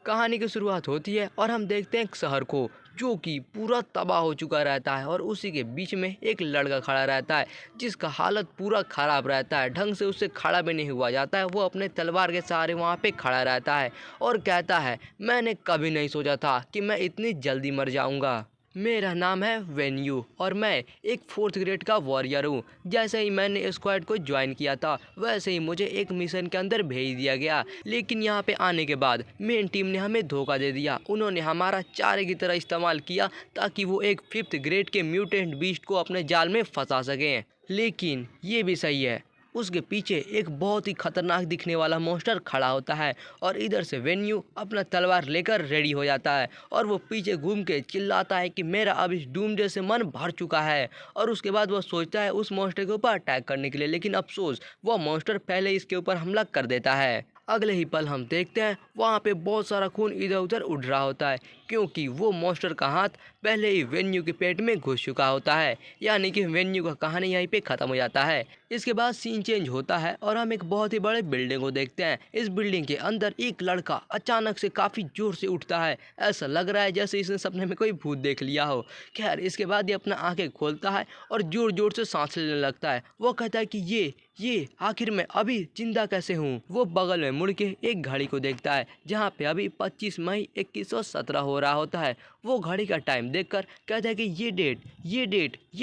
कहानी की शुरुआत होती है और हम देखते हैं एक शहर को जो कि पूरा तबाह हो चुका रहता है और उसी के बीच में एक लड़का खड़ा रहता है जिसका हालत पूरा खराब रहता है। ढंग से उससे खड़ा भी नहीं हुआ जाता है। वो अपने तलवार के सहारे वहाँ पे खड़ा रहता है और कहता है, मैंने कभी नहीं सोचा था कि मैं इतनी जल्दी मर जाऊँगा। मेरा नाम है वेन्यू और मैं एक 4th ग्रेड का वॉरियर हूँ। जैसे ही मैंने स्क्वाड को ज्वाइन किया था वैसे ही मुझे एक मिशन के अंदर भेज दिया गया, लेकिन यहाँ पे आने के बाद मेन टीम ने हमें धोखा दे दिया। उन्होंने हमारा चारे की तरह इस्तेमाल किया ताकि वो एक 5th ग्रेड के म्यूटेंट बीस्ट को अपने जाल में फंसा सकें। लेकिन ये भी सही है, उसके पीछे एक बहुत ही खतरनाक दिखने वाला मॉन्स्टर खड़ा होता है और इधर से वेन्यू अपना तलवार लेकर रेडी हो जाता है और वो पीछे घूम के चिल्लाता है कि मेरा अब इस डूमडे से मन भर चुका है। और उसके बाद वो सोचता है उस मॉन्स्टर के ऊपर अटैक करने के लिए, लेकिन अफसोस वो मॉन्स्टर पहले इसके ऊपर हमला कर देता है। अगले ही पल हम देखते हैं वहाँ पे बहुत सारा खून इधर उधर उड़ रहा होता है क्योंकि वो मॉन्स्टर का हाथ पहले ही वेन्यू के पेट में घुस चुका होता है। यानी कि वेन्यू का कहानी यहीं पे ख़त्म हो जाता है। इसके बाद सीन चेंज होता है और हम एक बहुत ही बड़े बिल्डिंग को देखते हैं। इस बिल्डिंग के अंदर एक लड़का अचानक से काफ़ी ज़ोर से उठता है। ऐसा लग रहा है जैसे इसने सपने में कोई भूत देख लिया हो। खैर, इसके बाद ये अपना आंखें खोलता है और ज़ोर ज़ोर से सांस लेने लगता है। वो कहता है कि ये आखिर मैं अभी जिंदा कैसे हूँ। वो बगल में मुड़ के एक घड़ी को देखता है जहाँ पे अभी 25 मई 2117 हो रहा होता है। वो घड़ी का टाइम देखकर कहता है कि ये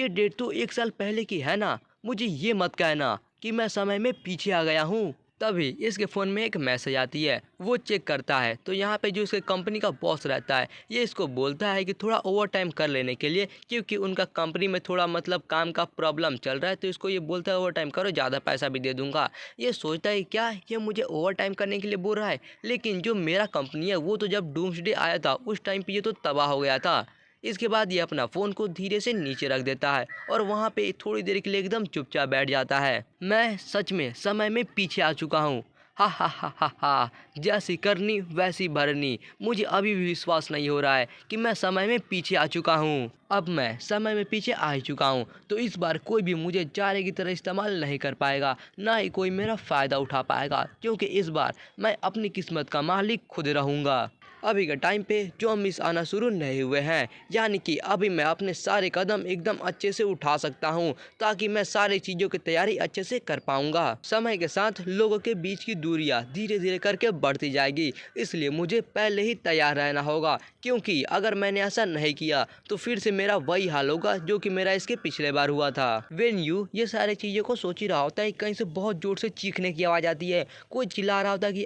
डेट तो 1 साल पहले की है ना। मुझे ये मत कहना कि मैं समय में पीछे आ गया हूँ। तभी इसके फ़ोन में एक मैसेज आती है। वो चेक करता है तो यहाँ पे जो इसके कंपनी का बॉस रहता है ये इसको बोलता है कि थोड़ा ओवर टाइम कर लेने के लिए, क्योंकि उनका कंपनी में थोड़ा मतलब काम का प्रॉब्लम चल रहा है। तो इसको ये बोलता है ओवर टाइम करो, ज़्यादा पैसा भी दे दूंगा। ये सोचता है क्या ये मुझे ओवर टाइम करने के लिए बोल रहा है, लेकिन जो मेरा कंपनी है वो तो जब डूम्सडे आया था उस टाइम पर ये तो तबाह हो गया था। इसके बाद ये अपना फ़ोन को धीरे से नीचे रख देता है और वहाँ पे थोड़ी देर के लिए एकदम चुपचाप बैठ जाता है। मैं सच में समय में पीछे आ चुका हूँ। हा हा हा हा हा, जैसी करनी वैसी भरनी। मुझे अभी भी विश्वास नहीं हो रहा है कि मैं समय में पीछे आ चुका हूँ। अब मैं समय में पीछे आ ही चुका हूँ तो इस बार कोई भी मुझे चारे की तरह इस्तेमाल नहीं कर पाएगा, ना ही कोई मेरा फ़ायदा उठा पाएगा, क्योंकि इस बार मैं अपनी किस्मत का मालिक खुद रहूँगा। अभी के टाइम पे ज़ॉम्बीज़ आना शुरू नहीं हुए हैं, यानी कि अभी मैं अपने सारे कदम एकदम अच्छे से उठा सकता हूँ ताकि मैं सारी चीज़ों की तैयारी अच्छे से कर पाऊँगा। समय के साथ लोगों के बीच की दूरियाँ धीरे धीरे करके बढ़ती जाएगी, इसलिए मुझे पहले ही तैयार रहना होगा, क्योंकि अगर मैंने ऐसा नहीं किया तो फिर से मेरा वही हाल होगा जो कि मेरा इसके पिछले बार हुआ था। वेन्यू ये सारी चीज़ों को सोच ही रहा होता है, कहीं से बहुत ज़ोर से चीखने की आवाज़ आती है। कोई चिल्ला रहा होता है कि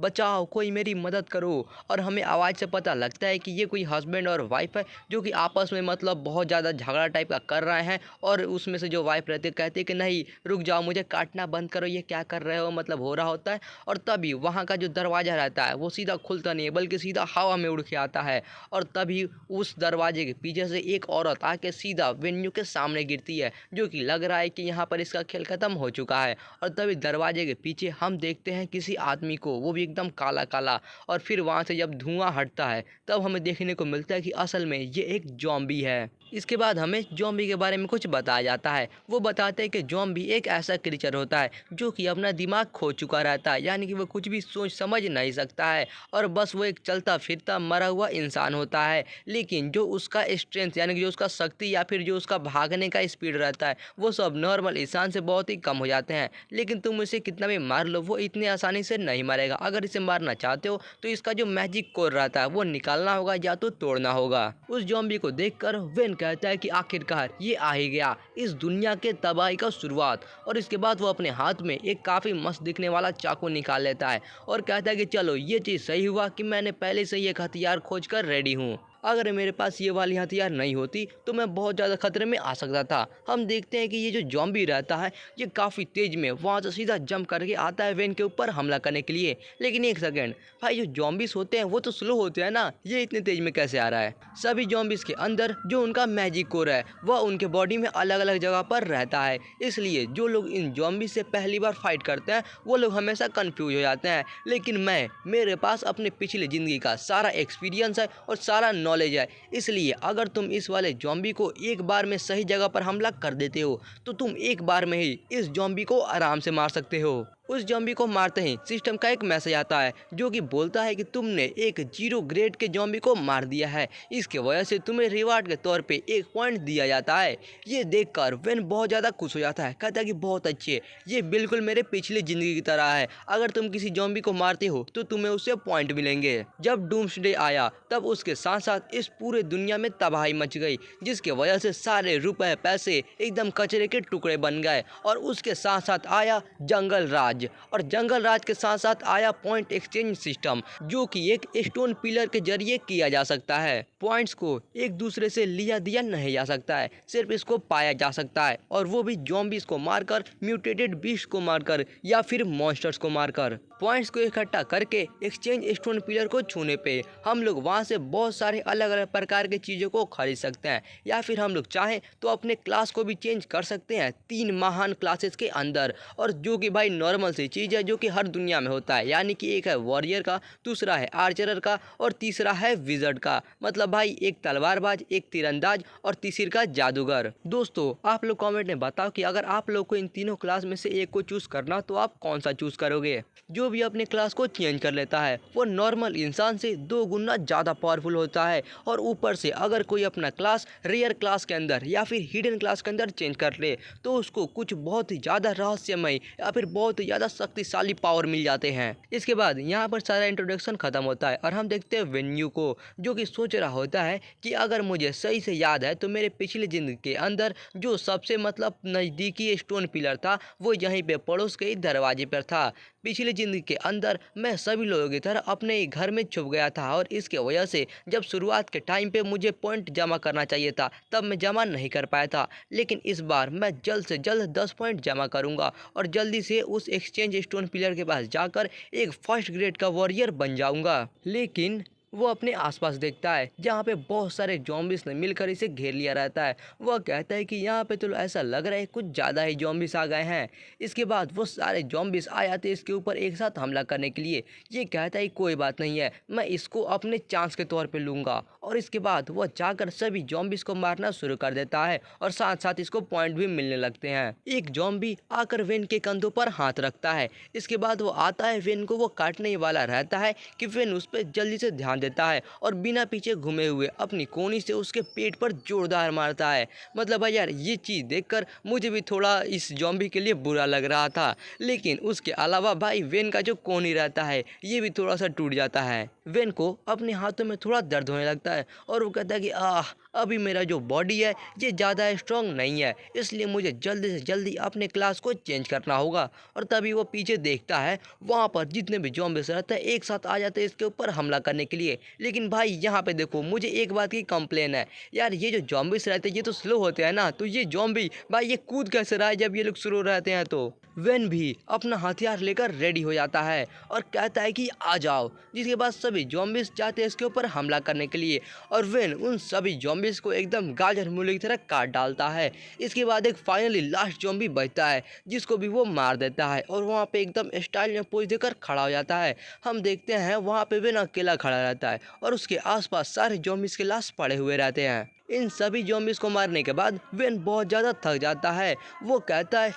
बचाओ, कोई मेरी मदद करो। और हमें आवाज़ से पता लगता है कि ये कोई हस्बैंड और वाइफ है जो कि आपस में मतलब बहुत ज़्यादा झगड़ा टाइप का कर रहे हैं। और उसमें से जो वाइफ रहती है कहती है कि नहीं रुक जाओ, मुझे काटना बंद करो, ये क्या कर रहे हो, मतलब हो रहा होता है। और तभी वहाँ का जो दरवाज़ा रहता है वो सीधा खुलता नहीं है बल्कि सीधा हवा में उड़ के आता है। और तभी उस दरवाजे के पीछे से एक औरत आके सीधा वेन्यू के सामने गिरती है, जो कि लग रहा है कि यहाँ पर इसका खेल ख़त्म हो चुका है। और तभी दरवाजे के पीछे हम देखते हैं किसी आदमी को, वो भी एकदम काला काला। और फिर वहाँ से जब धुआं हटता है तब हमें देखने को मिलता है कि असल में ये एक ज़ॉम्बी है। इसके बाद हमें ज़ॉम्बी के बारे में कुछ बताया जाता है। वो बताते हैं कि ज़ॉम्बी एक ऐसा क्रीचर होता है जो कि अपना दिमाग खो चुका रहता है, यानी कि वो कुछ भी सोच समझ नहीं सकता है और बस वो एक चलता फिरता मरा हुआ इंसान होता है। लेकिन जो उसका स्ट्रेंथ यानी कि जो उसका शक्ति या फिर जो उसका भागने का स्पीड रहता है वो सब नॉर्मल इंसान से बहुत ही कम हो जाते हैं। लेकिन तुम इसे कितना भी मार लो वो इतनी आसानी से नहीं मरेगा। अगर इसे मारना चाहते हो तो इसका जो मैजिक कोर रहता है वो निकालना होगा या तो तोड़ना होगा। उस ज़ॉम्बी को देखकर वेन कहता है कि आखिरकार ये आ ही गया, इस दुनिया के तबाही का शुरुआत। और इसके बाद वो अपने हाथ में एक काफ़ी मस्त दिखने वाला चाकू निकाल लेता है और कहता है कि चलो ये चीज़ सही हुआ कि मैंने पहले से ही एक हथियार खोज कर रेडी हूँ। अगर मेरे पास ये वाली हथियार नहीं होती तो मैं बहुत ज़्यादा खतरे में आ सकता था। हम देखते हैं कि ये जो ज़ॉम्बी रहता है ये काफ़ी तेज़ में वहाँ से सीधा जंप करके आता है वेन के ऊपर हमला करने के लिए। लेकिन एक सेकेंड भाई, जो ज़ॉम्बीज़ होते हैं वो तो स्लो होते हैं ना, ये इतने तेज़ में कैसे आ रहा है? सभी ज़ॉम्बीज़ के अंदर जो उनका मैजिक कोर है वह उनके बॉडी में अलग अलग जगह पर रहता है, इसलिए जो लोग इन ज़ॉम्बी से पहली बार फाइट करते हैं वो लोग हमेशा कन्फ्यूज हो जाते हैं। लेकिन मेरे पास अपने पिछली ज़िंदगी का सारा एक्सपीरियंस है और सारा नॉलेज है, इसलिए अगर तुम इस वाले ज़ॉम्बी को एक बार में सही जगह पर हमला कर देते हो तो तुम एक बार में ही इस ज़ॉम्बी को आराम से मार सकते हो। उस जॉम्बी को मारते ही सिस्टम का एक मैसेज आता है जो कि बोलता है कि तुमने एक 0 ग्रेड के जॉम्बी को मार दिया है, इसके वजह से तुम्हें रिवार्ड के तौर पे 1 पॉइंट दिया जाता है। ये देखकर वेन बहुत ज़्यादा खुश हो जाता है, कहता है कि बहुत अच्छे, ये बिल्कुल मेरे पिछली ज़िंदगी की तरह है, अगर तुम किसी जॉम्बी को मारते हो तो तुम्हें उससे पॉइंट मिलेंगे। जब डूम्सडे आया तब उसके साथ साथ इस पूरे दुनिया में तबाही मच गई, जिसके वजह से सारे रुपए पैसे एकदम कचरे के टुकड़े बन गए। और उसके साथ साथ आया जंगल राज, और जंगल राज के साथ साथ आया पॉइंट एक्सचेंज सिस्टम, जो कि एक स्टोन पिलर के जरिए किया जा सकता है। पॉइंट्स को एक दूसरे से लिया दिया नहीं जा सकता है, सिर्फ इसको पाया जा सकता है, और वो भी जॉम्बीज को मारकर, म्यूटेटेड बीस्ट को मारकर या फिर मॉन्स्टर्स को मारकर। पॉइंट्स को इकट्ठा करके एक्सचेंज स्टोन पिलर को छूने पे हम लोग वहाँ से बहुत सारे अलग अलग प्रकार के चीज़ों को खरीद सकते हैं, या फिर हम लोग चाहें तो अपने क्लास को भी चेंज कर सकते हैं 3 महान क्लासेस के अंदर, और जो कि भाई नॉर्मल सी चीज़ है जो कि हर दुनिया में होता है, यानी कि एक है वॉरियर का, दूसरा है आर्चरर का, और तीसरा है विजर्ड का। मतलब भाई एक तलवारबाज, एक तीरंदाज और तीसरी का जादूगर। दोस्तों आप लोग कमेंट में बताओ कि अगर आप लोग को इन तीनों क्लास में से एक को चूज़ करना तो आप कौन सा चूज़ करोगे। जो भी अपने क्लास को चेंज कर लेता है वो नॉर्मल इंसान से 2 गुना ज़्यादा पावरफुल होता है, और ऊपर से अगर कोई अपना क्लास रेयर क्लास के अंदर या फिर हिडन क्लास के अंदर चेंज कर ले तो उसको कुछ बहुत ही ज़्यादा रहस्यमय या फिर बहुत ही ज़्यादा शक्तिशाली पावर मिल जाते हैं। इसके बाद यहाँ पर सारा इंट्रोडक्शन खत्म होता है और हम देखते हैं वेन्यू को, जो कि सोच रहा होता है कि अगर मुझे सही से याद है तो मेरे पिछले जिंदगी के अंदर जो सबसे मतलब नज़दीकी स्टोन पिलर था वो यहीं पे पड़ोस के दरवाजे पर था। पिछली ज़िंदगी के अंदर मैं सभी लोगों की तरह अपने ही घर में छुप गया था, और इसके वजह से जब शुरुआत के टाइम पे मुझे पॉइंट जमा करना चाहिए था तब मैं जमा नहीं कर पाया था, लेकिन इस बार मैं जल्द से जल्द 10 पॉइंट जमा करूंगा और जल्दी से उस एक्सचेंज स्टोन पिलर के पास जाकर एक फर्स्ट ग्रेड का वॉरियर बन जाऊंगा। लेकिन वो अपने आसपास देखता है जहाँ पे बहुत सारे जॉम्बिस ने मिलकर इसे घेर लिया रहता है। वह कहता है कि यहाँ पे तो ऐसा लग रहा है कुछ ज़्यादा ही जॉम्बिस आ गए हैं। इसके बाद वो सारे जॉम्बिस आ जाते हैं इसके ऊपर एक साथ हमला करने के लिए। ये कहता है कोई बात नहीं है, मैं इसको अपने चांस के तौर पे लूँगा, और इसके बाद वह जाकर सभी जॉम्बिस को मारना शुरू कर देता है और साथ साथ इसको पॉइंट भी मिलने लगते हैं। एक जॉम्बी आकर वेन के कंधों पर हाथ रखता है। इसके बाद वो आता है, वेन को वो काटने वाला रहता है कि वेन उस पर जल्दी से ध्यान देता है और बिना पीछे घूमे हुए अपनी कोनी से उसके पेट पर जोरदार मारता है। मतलब भाई यार ये चीज़ देखकर मुझे भी थोड़ा इस जॉम्बी के लिए बुरा लग रहा था, लेकिन उसके अलावा भाई वेन का जो कोनी रहता है ये भी थोड़ा सा टूट जाता है। वेन को अपने हाथों में थोड़ा दर्द होने लगता है और वो कहता है कि अभी मेरा जो बॉडी है ये ज़्यादा स्ट्रॉन्ग नहीं है, इसलिए मुझे जल्दी से जल्दी अपने क्लास को चेंज करना होगा। और तभी वो पीछे देखता है, वहाँ पर जितने भी जॉम्बिस रहते हैं एक साथ आ जाते हैं इसके ऊपर हमला करने के लिए। लेकिन भाई यहाँ पे देखो, मुझे एक बात की कंप्लेन है यार, ये जो जॉम्बिस रहते हैं ये तो स्लो होते हैं ना, तो ये जॉम्बी भाई ये कूद कैसे रहा है जब ये लोग स्लो रहते हैं। तो वेन भी अपना हथियार लेकर रेडी हो जाता है और कहता है कि आ जाओ, जिसके बाद सभी जॉम्बिस जाते हैं इसके ऊपर हमला करने के लिए और वेन उन सभी जॉम्बिस को एकदम गाजर मूली की तरह काट डालता है। इसके बाद एक फाइनली लास्ट जॉम्बी बचता है जिसको भी वो मार देता है और वहाँ पे एकदम स्टाइल में पोज देकर खड़ा हो जाता है। हम देखते हैं वहाँ पे वेन अकेला खड़ा रहता है और उसके आसपास सारे जॉम्बिस के लाश पड़े हुए रहते हैं। इन सभी जॉम्बिस को मारने के बाद वेन बहुत ज़्यादा थक जाता है। वो कहता है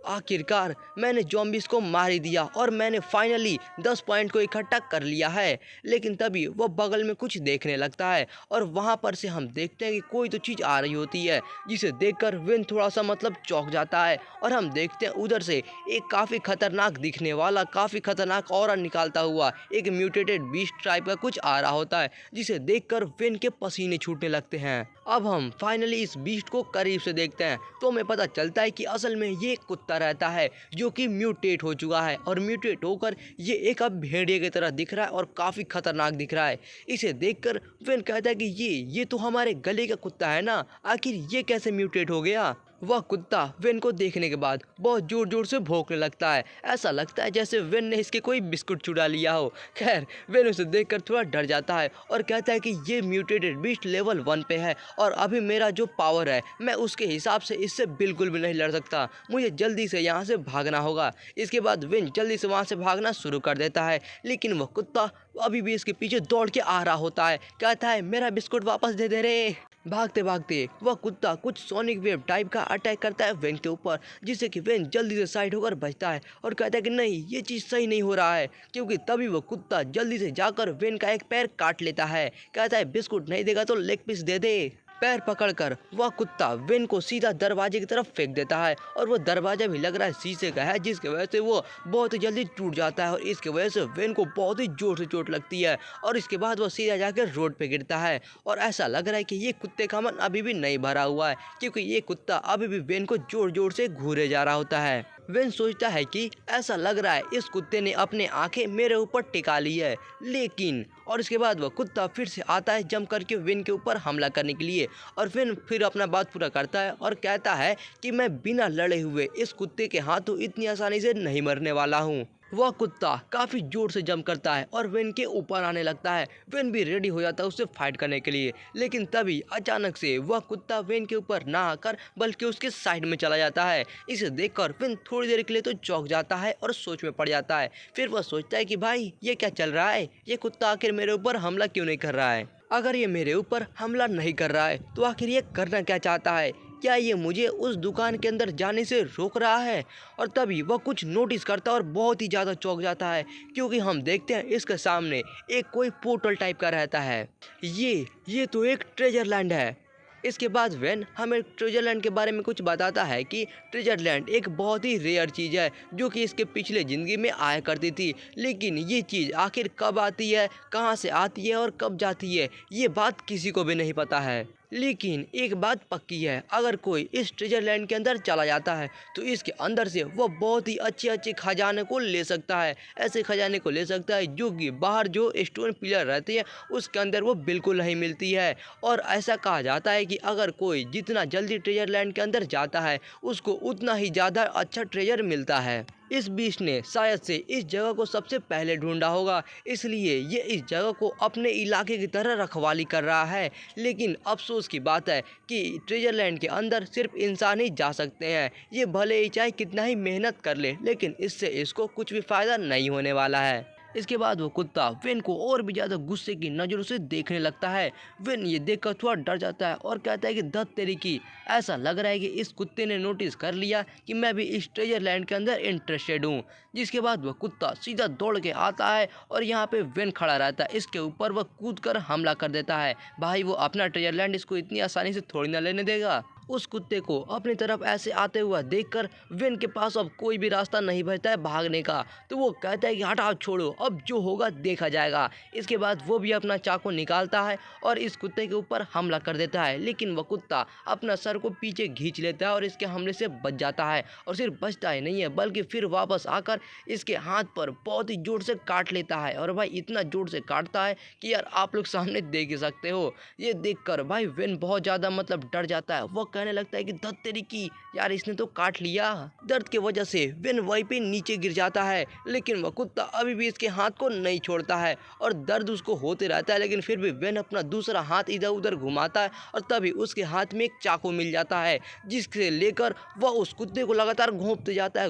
आखिरकार मैंने जॉम्बिस को मार ही दिया और मैंने फाइनली 10 पॉइंट को इकट्ठा कर लिया है। लेकिन तभी वो बगल में कुछ देखने लगता है और वहाँ पर से हम देखते हैं कि कोई तो चीज़ आ रही होती है, जिसे देखकर वेन थोड़ा सा मतलब चौंक जाता है और हम देखते हैं उधर से एक काफ़ी खतरनाक दिखने वाला, काफ़ी खतरनाक ऑरा निकालता हुआ एक म्यूटेटेड बीस्ट टाइप का कुछ आ रहा होता है, जिसे देखकर वेन के पसीने छूटने लगते हैं। अब हम फाइनली इस बीस्ट को करीब से देखते हैं तो हमें पता चलता है कि असल में ये एक कुत्ता रहता है जो कि म्यूटेट हो चुका है और म्यूटेट होकर ये एक अब भेड़िए की तरह दिख रहा है और काफ़ी खतरनाक दिख रहा है। इसे देखकर वेन कहता है कि ये तो हमारे गले का कुत्ता है ना, आखिर ये कैसे म्यूटेट हो गया। वह कुत्ता वेन को देखने के बाद बहुत ज़ोर ज़ोर से भौंकने लगता है। ऐसा लगता है जैसे वेन ने इसके कोई बिस्कुट चुरा लिया हो। खैर वेन उसे देखकर थोड़ा डर जाता है और कहता है कि ये म्यूटेटेड बीस्ट लेवल 1 पे है और अभी मेरा जो पावर है मैं उसके हिसाब से इससे बिल्कुल भी नहीं लड़ सकता, मुझे जल्दी से यहाँ से भागना होगा। इसके बाद वेन जल्दी से वहाँ से भागना शुरू कर देता है, लेकिन वह कुत्ता अभी भी इसके पीछे दौड़ के आ रहा होता है। कहता है मेरा बिस्कुट वापस दे दे रे। भागते भागते वह कुत्ता कुछ सोनिक वेव टाइप का अटैक करता है वेन के ऊपर, जिससे कि वेन जल्दी से साइड होकर बचता है और कहता है कि नहीं, ये चीज़ सही नहीं हो रहा है। क्योंकि तभी वह कुत्ता जल्दी से जाकर वेन का एक पैर काट लेता है। कहता है बिस्कुट नहीं देगा तो लेग पीस दे दे। पैर पकड़कर वह कुत्ता वेन को सीधा दरवाजे की तरफ फेंक देता है और वह दरवाजा भी लग रहा है शीशे का है, जिसकी वजह से वो बहुत ही जल्दी टूट जाता है और इसकी वजह से वेन को बहुत ही जोर से चोट लगती है और इसके बाद वह सीधा जाकर रोड पे गिरता है। और ऐसा लग रहा है कि ये कुत्ते का मन अभी भी नहीं भरा हुआ है, क्योंकि ये कुत्ता अभी भी वेन को जोर जोर से घूरे जा रहा होता है। वेन सोचता है कि ऐसा लग रहा है इस कुत्ते ने अपने आंखें मेरे ऊपर टिका ली है, लेकिन और इसके बाद वह कुत्ता फिर से आता है जम करके वेन के ऊपर हमला करने के लिए और वेन फिर अपना बात पूरा करता है और कहता है कि मैं बिना लड़े हुए इस कुत्ते के हाथों इतनी आसानी से नहीं मरने वाला हूँ। वह कुत्ता काफ़ी जोर से जंप करता है और वेन के ऊपर आने लगता है। वेन भी रेडी हो जाता है उससे फाइट करने के लिए, लेकिन तभी अचानक से वह कुत्ता वेन के ऊपर ना आकर बल्कि उसके साइड में चला जाता है। इसे देखकर वेन थोड़ी देर के लिए तो चौंक जाता है और सोच में पड़ जाता है। फिर वह सोचता है कि भाई ये क्या चल रहा है, ये कुत्ता आखिर मेरे ऊपर हमला क्यों नहीं कर रहा है। अगर ये मेरे ऊपर हमला नहीं कर रहा है तो आखिर ये करना क्या चाहता है। क्या ये मुझे उस दुकान के अंदर जाने से रोक रहा है। और तभी वह कुछ नोटिस करता है और बहुत ही ज़्यादा चौंक जाता है, क्योंकि हम देखते हैं इसके सामने एक कोई पोर्टल टाइप का रहता है। ये तो एक ट्रेजर लैंड है। इसके बाद वेन हमें ट्रेजर लैंड के बारे में कुछ बताता है कि ट्रेजर लैंड एक बहुत ही रेयर चीज़ है जो कि इसके पिछले ज़िंदगी में आया करती थी, लेकिन ये चीज़ आखिर कब आती है, कहाँ से आती है और कब जाती है, ये बात किसी को भी नहीं पता है। लेकिन एक बात पक्की है, अगर कोई इस ट्रेजर लैंड के अंदर चला जाता है तो इसके अंदर से वह बहुत ही अच्छे अच्छे खजाने को ले सकता है। ऐसे खजाने को ले सकता है जो कि बाहर जो स्टोन पिलर रहती है उसके अंदर वो बिल्कुल नहीं मिलती है। और ऐसा कहा जाता है कि अगर कोई जितना जल्दी ट्रेजर लैंड के अंदर जाता है उसको उतना ही ज़्यादा अच्छा ट्रेजर मिलता है। इस बीच ने शायद से इस जगह को सबसे पहले ढूंढा होगा, इसलिए ये इस जगह को अपने इलाके की तरह रखवाली कर रहा है। लेकिन अफसोस की बात है कि ट्रेजर लैंड के अंदर सिर्फ इंसान ही जा सकते हैं। ये भले ही चाहे कितना ही मेहनत कर ले, लेकिन इससे इसको कुछ भी फ़ायदा नहीं होने वाला है। इसके बाद वो कुत्ता वेन को और भी ज़्यादा गुस्से की नज़रों से देखने लगता है। वेन ये देखकर थोड़ा डर जाता है और कहता है कि धत तेरी की, ऐसा लग रहा है कि इस कुत्ते ने नोटिस कर लिया कि मैं भी इस ट्रेजर लैंड के अंदर इंटरेस्टेड हूँ। जिसके बाद वह कुत्ता सीधा दौड़ के आता है और यहाँ पे वेन खड़ा रहता है, इसके ऊपर वह कूद कर हमला कर देता है। भाई वो अपना ट्रेजर लैंड इसको इतनी आसानी से थोड़ी ना लेने देगा। उस कुत्ते को अपनी तरफ ऐसे आते हुआ देखकर वेन के पास अब कोई भी रास्ता नहीं बचता है भागने का, तो वो कहता है कि हटाओ छोड़ो, अब जो होगा देखा जाएगा। इसके बाद वो भी अपना चाकू निकालता है और इस कुत्ते के ऊपर हमला कर देता है, लेकिन वह कुत्ता अपना सर को पीछे खींच लेता है और इसके हमले से बच जाता है। और सिर्फ बचता ही नहीं है बल्कि फिर वापस आकर इसके हाथ पर बहुत ही जोर से काट लेता है। और भाई इतना जोर से काटता है कि यार आप लोग सामने देख ही सकते हो। ये देखकर भाई वेन बहुत ज़्यादा डर जाता है। वह कहने लगता है कि धत तेरी की, यार इसने तो काट लिया। दर्द की वजह से वेन वहीं पे नीचे गिर जाता है, लेकिन वह कुत्ता अभी भी इसके हाथ को नहीं छोड़ता है और दर्द उसको होते रहता है। लेकिन फिर भी वेन अपना दूसरा हाथ इधर उधर घुमाता है और तभी उसके हाथ में एक चाकू मिल जाता है, जिससे लेकर वह उस कुत्ते को लगातार घोंपते जाता है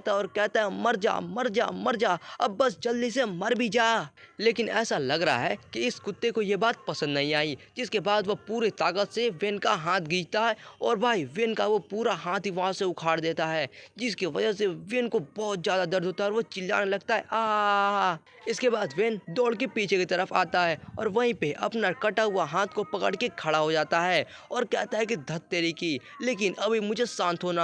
और कहता है मर जा मर जा मर जा, अब बस जल्दी से मर भी जा। लेकिन ऐसा लग रहा है कि इस कुत्ते को ये बात पसंद नहीं आई, जिसके बाद वह पूरी ताकत से वेन का हाथ खींचता है और भाई वेन का वो पूरा हाथ ही वहाँ से उखाड़ देता है, जिसकी वजह से वेन को बहुत ज़्यादा दर्द होता है और वो चिल्लाने लगता है आ। इसके बाद वेन दौड़ के पीछे की तरफ आता है और वहीं पे अपना कटा हुआ हाथ को पकड़ के खड़ा हो जाता है और कहता है कि धत तेरी की, लेकिन अभी मुझे शांत होना